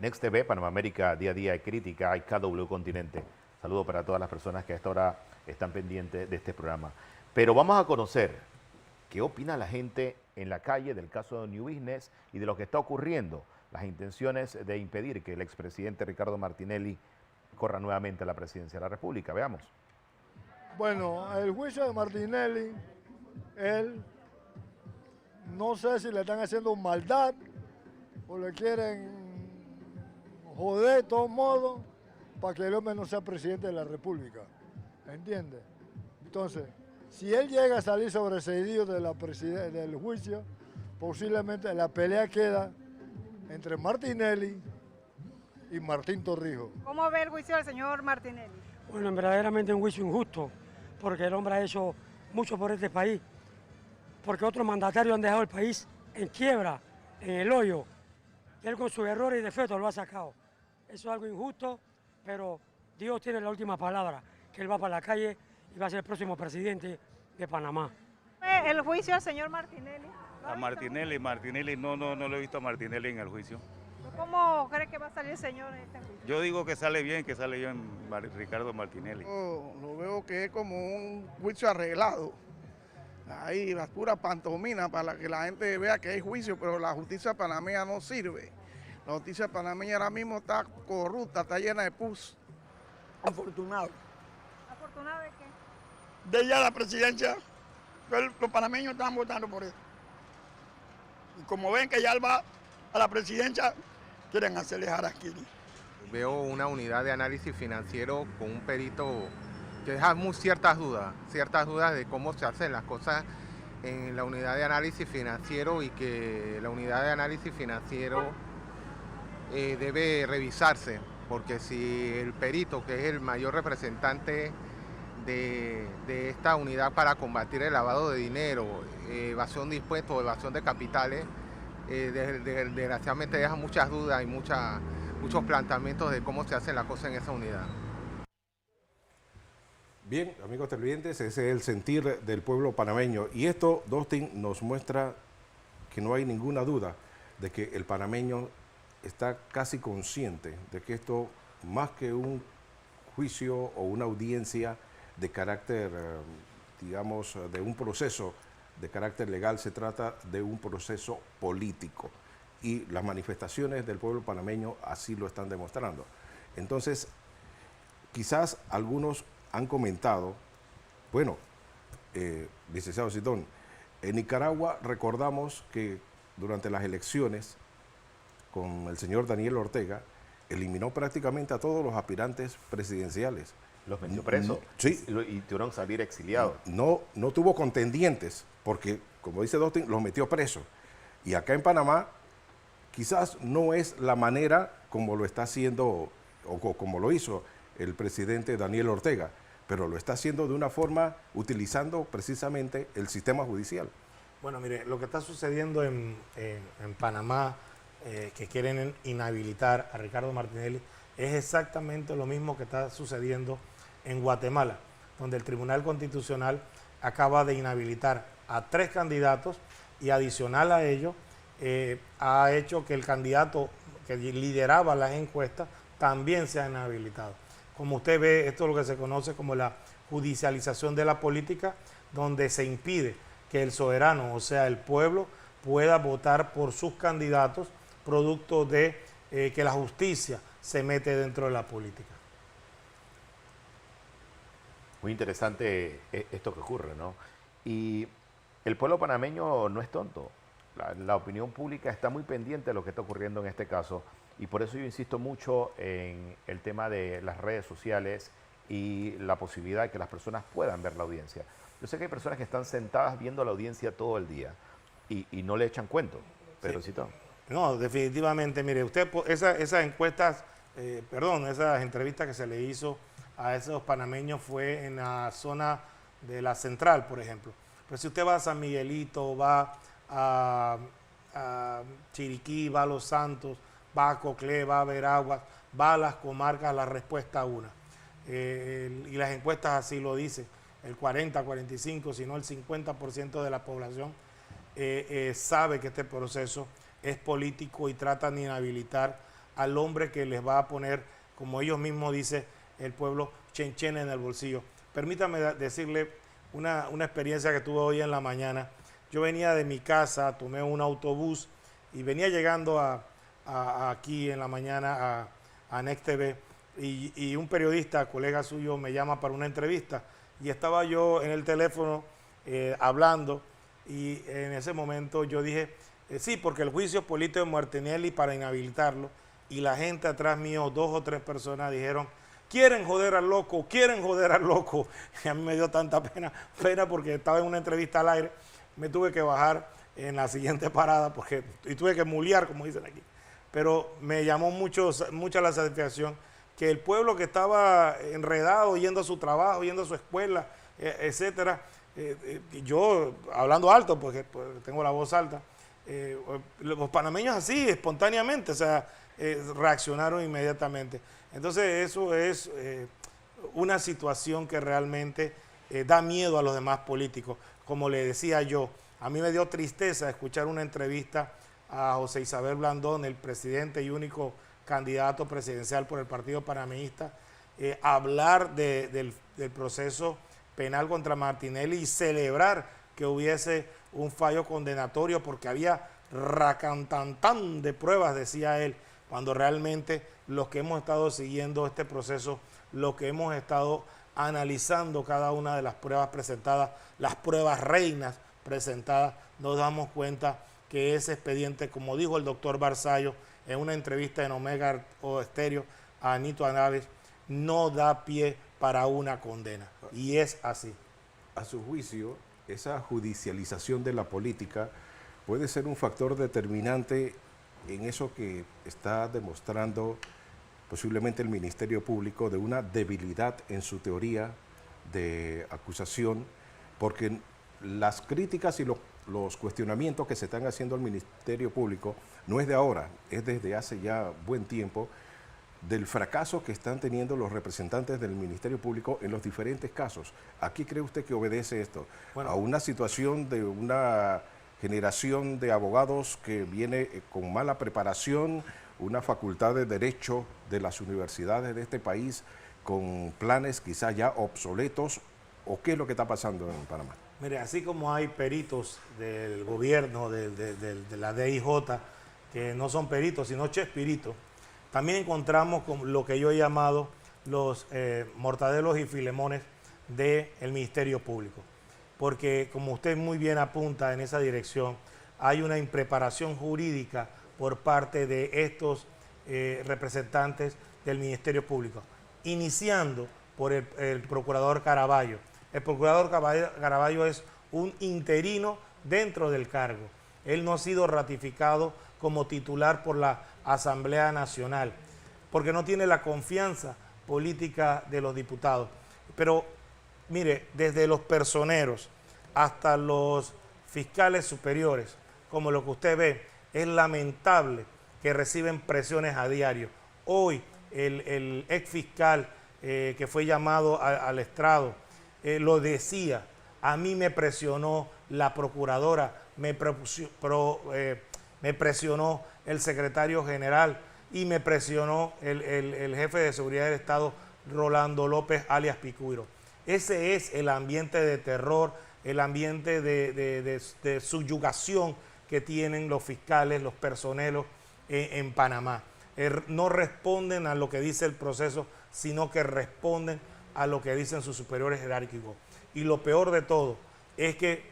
Speaker 3: Next TV, Panamá América, Día a Día y Crítica, y KW Continente. Saludo para todas las personas que a esta hora están pendientes de este programa. Pero vamos a conocer qué opina la gente en la calle del caso de New Business y de lo que está ocurriendo, las intenciones de impedir que el expresidente Ricardo Martinelli corra nuevamente a la presidencia de la República. Veamos.
Speaker 14: Bueno, el juicio de Martinelli, él, no sé si le están haciendo maldad o le quieren joder de todos modos para que el hombre no sea presidente de la República. ¿Entiendes? Entonces, si él llega a salir sobreseído del juicio, posiblemente la pelea queda entre Martinelli y Martín Torrijos.
Speaker 15: ¿Cómo ve el juicio del señor Martinelli?
Speaker 16: Bueno, verdaderamente un juicio injusto, porque el hombre ha hecho mucho por este país, porque otros mandatarios han dejado el país en quiebra, en el hoyo, y él con sus errores y defectos lo ha sacado. Eso es algo injusto, pero Dios tiene la última palabra, que él va para la calle y va a ser el próximo presidente de Panamá.
Speaker 15: ¿El juicio al señor Martinelli?
Speaker 17: A Martinelli, no lo he visto a Martinelli en el juicio.
Speaker 15: ¿Cómo cree que va a salir el señor en este juicio?
Speaker 17: Yo digo que sale bien Ricardo Martinelli.
Speaker 18: Lo veo que es como un juicio arreglado. Ahí las puras pantominas para que la gente vea que hay juicio, pero la justicia panameña no sirve. La justicia panameña ahora mismo está corrupta, está llena de pus.
Speaker 19: Afortunado.
Speaker 15: ¿Afortunado de qué?
Speaker 19: De ya la presidencia, los panameños están votando por él. Y como ven que ya él va a la presidencia, quieren hacerle jaraquiri.
Speaker 20: Veo una unidad de análisis financiero con un perito que deja ciertas dudas de cómo se hacen las cosas en la unidad de análisis financiero, y que la unidad de análisis financiero debe revisarse porque si el perito, que es el mayor representante de esta unidad para combatir el lavado de dinero, evasión de impuestos, evasión de capitales, desgraciadamente deja muchas dudas y muchos planteamientos de cómo se hacen las cosas en esa unidad.
Speaker 2: Bien, amigos televidentes, ese es el sentir del pueblo panameño. Y esto, Dustin, nos muestra que no hay ninguna duda de que el panameño está casi consciente de que esto, más que un juicio o una audiencia de carácter, digamos, de un proceso de carácter legal, se trata de un proceso político. Y las manifestaciones del pueblo panameño así lo están demostrando. Entonces, quizás algunos han comentado, bueno, licenciado Sidón, en Nicaragua recordamos que durante las elecciones con el señor Daniel Ortega eliminó prácticamente a todos los aspirantes presidenciales.
Speaker 3: ¿Los metió presos?
Speaker 2: Sí.
Speaker 3: Y tuvieron que salir exiliados.
Speaker 2: No tuvo contendientes porque, como dice Dustin, los metió presos. Y acá en Panamá quizás no es la manera como lo está haciendo o como lo hizo el presidente Daniel Ortega, pero lo está haciendo de una forma utilizando precisamente el sistema judicial.
Speaker 8: Bueno, mire, lo que está sucediendo en Panamá, que quieren inhabilitar a Ricardo Martinelli, es exactamente lo mismo que está sucediendo en Guatemala, donde el Tribunal Constitucional acaba de inhabilitar a 3 candidatos y adicional a ello ha hecho que el candidato que lideraba las encuestas también sea inhabilitado. Como usted ve, esto es lo que se conoce como la judicialización de la política, donde se impide que el soberano, o sea, el pueblo, pueda votar por sus candidatos, producto de que la justicia se mete dentro de la política.
Speaker 3: Muy interesante esto que ocurre, ¿no? Y el pueblo panameño no es tonto. La opinión pública está muy pendiente de lo que está ocurriendo en este caso. Y por eso yo insisto mucho en el tema de las redes sociales y la posibilidad de que las personas puedan ver la audiencia. Yo sé que hay personas que están sentadas viendo la audiencia todo el día y no le echan cuento, pero sí.
Speaker 8: No, definitivamente, mire, usted, esas encuestas, esas entrevistas que se le hizo a esos panameños fue en la zona de la central, por ejemplo. Pero si usted va a San Miguelito, va a Chiriquí, va a Los Santos, va a Coclé, va a Veraguas, va a las comarcas, la respuesta una. Y las encuestas así lo dicen, el 40, 45, si no el 50% de la población sabe que este proceso es político y tratan de inhabilitar al hombre que les va a poner, como ellos mismos dicen, el pueblo, chenchen en el bolsillo. Permítame decirle una experiencia que tuve hoy en la mañana. Yo venía de mi casa, tomé un autobús y venía llegando aquí en la mañana a Next TV y un periodista, colega suyo, me llama para una entrevista y estaba yo en el teléfono hablando y en ese momento yo dije, sí, porque el juicio político de Martinelli para inhabilitarlo y la gente atrás mío, 2 o 3 personas dijeron, quieren joder al loco, quieren joder al loco. Y a mí me dio tanta pena porque estaba en una entrevista al aire, me tuve que bajar en la siguiente parada y tuve que mulear, como dicen aquí. Pero me llamó mucho la satisfacción que el pueblo que estaba enredado, yendo a su trabajo, yendo a su escuela, etcétera, yo hablando alto, porque tengo la voz alta, los panameños así, espontáneamente, o sea, reaccionaron inmediatamente. Entonces eso es una situación que realmente da miedo a los demás políticos. Como le decía yo, a mí me dio tristeza escuchar una entrevista a José Isabel Blandón, el presidente y único candidato presidencial por el Partido Panameñista, hablar del proceso penal contra Martinelli y celebrar que hubiese un fallo condenatorio porque había racantantán de pruebas, decía él, cuando realmente los que hemos estado siguiendo este proceso, los que hemos estado analizando cada una de las pruebas presentadas, las pruebas reinas presentadas, nos damos cuenta que ese expediente, como dijo el doctor Barzallo en una entrevista en Omega Estéreo a Anito Anaves, no da pie para una condena. Y es así.
Speaker 2: A su juicio, esa judicialización de la política puede ser un factor determinante en eso que está demostrando posiblemente el Ministerio Público de una debilidad en su teoría de acusación, porque las críticas y los cuestionamientos que se están haciendo al Ministerio Público no es de ahora, es desde hace ya buen tiempo, del fracaso que están teniendo los representantes del Ministerio Público en los diferentes casos. ¿A qué cree usted que obedece esto?
Speaker 8: Bueno,
Speaker 2: ¿a una situación de una generación de abogados que viene con mala preparación, una facultad de derecho de las universidades de este país con planes quizás ya obsoletos, o qué es lo que está pasando en Panamá?
Speaker 8: Mire, así como hay peritos del gobierno, de la DIJ, que no son peritos, sino chespiritos, también encontramos con lo que yo he llamado los mortadelos y filemones del Ministerio Público. Porque, como usted muy bien apunta en esa dirección, hay una impreparación jurídica por parte de estos representantes del Ministerio Público, iniciando por el procurador Caraballo. El procurador Caraballo es un interino dentro del cargo. Él no ha sido ratificado como titular por la Asamblea Nacional, porque no tiene la confianza política de los diputados. Pero, mire, desde los personeros hasta los fiscales superiores, como lo que usted ve, es lamentable que reciben presiones a diario. Hoy, el ex fiscal que fue llamado al estrado, lo decía: a mí me presionó la procuradora, me presionó el secretario general y me presionó el jefe de seguridad del Estado, Rolando López, alias Picuiro. Ese es el ambiente de terror, el ambiente de subyugación que tienen los fiscales, los personeros en Panamá. No responden a lo que dice el proceso, sino que responden a lo que dicen sus superiores jerárquicos. Y lo peor de todo es que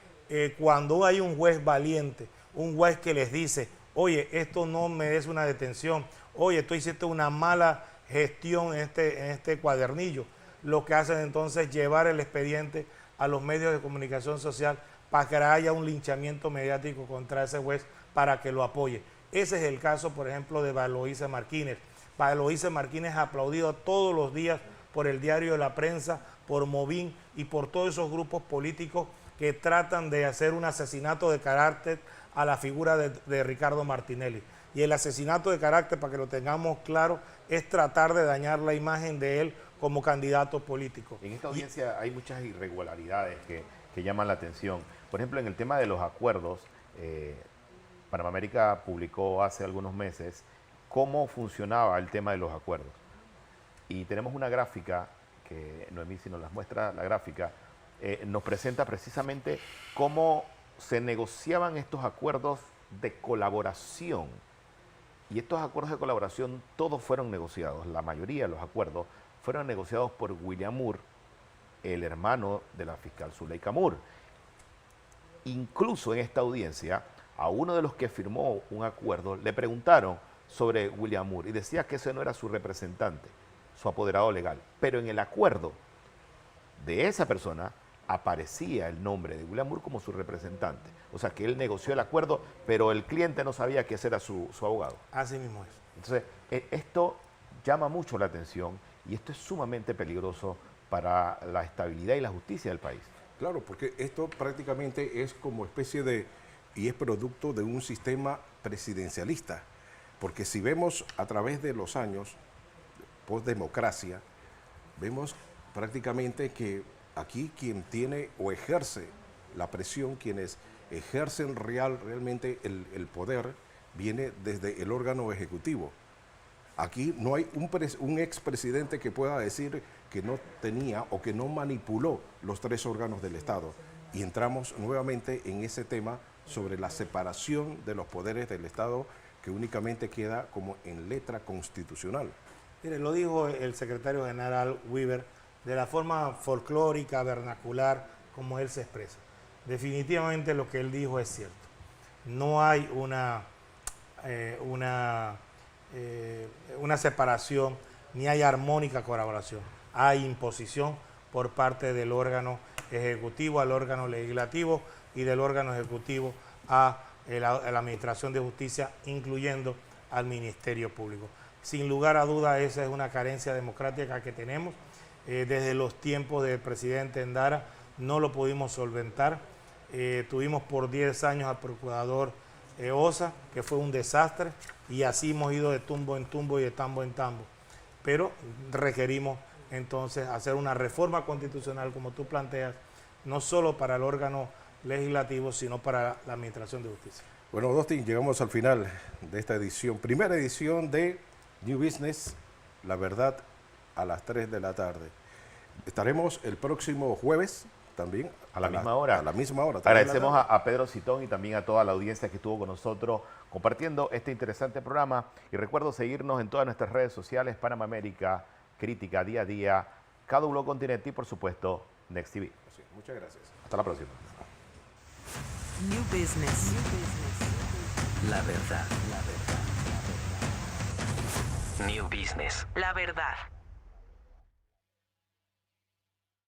Speaker 8: cuando hay un juez valiente, un juez que les dice: oye, esto no merece una detención, oye, tú hiciste una mala gestión en este cuadernillo, lo que hacen entonces es llevar el expediente a los medios de comunicación social para que haya un linchamiento mediático contra ese juez para que lo apoye. Ese es el caso, por ejemplo, de Valoísa Martínez. Valoísa Martínez aplaudido todos los días por el Diario de la Prensa, por Movín y por todos esos grupos políticos que tratan de hacer un asesinato de carácter a la figura de Ricardo Martinelli. Y el asesinato de carácter, para que lo tengamos claro, es tratar de dañar la imagen de él como candidato político.
Speaker 3: En esta audiencia hay muchas irregularidades que llaman la atención. Por ejemplo, en el tema de los acuerdos, Panamá América publicó hace algunos meses cómo funcionaba el tema de los acuerdos. Y tenemos una gráfica, que Noemí, si nos las muestra la gráfica, nos presenta precisamente cómo se negociaban estos acuerdos de colaboración. Y estos acuerdos de colaboración todos fueron negociados, la mayoría de los acuerdos fueron negociados por William Moore, el hermano de la fiscal Zuleika Moore. Incluso en esta audiencia, a uno de los que firmó un acuerdo le preguntaron sobre William Moore y decía que ese no era su representante, su apoderado legal. Pero en el acuerdo de esa persona aparecía el nombre de William Moore como su representante. O sea, que él negoció el acuerdo, pero el cliente no sabía que ese era su abogado.
Speaker 8: Así mismo es.
Speaker 3: Entonces, esto llama mucho la atención y esto es sumamente peligroso para la estabilidad y la justicia del país.
Speaker 2: Claro, porque esto prácticamente es como especie de, y es producto de un sistema presidencialista. Porque si vemos a través de los años, postdemocracia, vemos prácticamente que aquí quien tiene o ejerce la presión, quienes ejercen realmente el poder, viene desde el órgano ejecutivo. Aquí no hay un expresidente que pueda decir que no tenía o que no manipuló los tres órganos del Estado. Y entramos nuevamente en ese tema sobre la separación de los poderes del Estado, que únicamente queda como en letra constitucional.
Speaker 8: Mire, lo dijo el secretario general Weaver de la forma folclórica, vernacular, como él se expresa. Definitivamente lo que él dijo es cierto. No hay una separación, ni hay armónica colaboración. Hay imposición por parte del órgano ejecutivo al órgano legislativo y del órgano ejecutivo a la Administración de Justicia, incluyendo al Ministerio Público. sin lugar a duda esa es una carencia democrática que tenemos. Desde los tiempos del presidente Endara no lo pudimos solventar. Tuvimos por 10 años al procurador Osa, que fue un desastre, y así hemos ido de tumbo en tumbo y de tambo en tambo. Pero requerimos entonces hacer una reforma constitucional, como tú planteas, no solo para el órgano legislativo, sino para la Administración de Justicia.
Speaker 2: Bueno, Dustin, llegamos al final de esta edición, primera edición de New Business, La Verdad, a las 3 de la tarde. Estaremos el próximo jueves también.
Speaker 3: A la misma hora.
Speaker 2: A la misma hora.
Speaker 3: Agradecemos a Pedro Citón y también a toda la audiencia que estuvo con nosotros compartiendo este interesante programa. Y recuerdo seguirnos en todas nuestras redes sociales, Panamá América, Crítica Día a Día, KW Continente y por supuesto Next TV.
Speaker 2: Sí, muchas gracias.
Speaker 3: Hasta la próxima.
Speaker 1: New Business. La verdad. New Business. La verdad.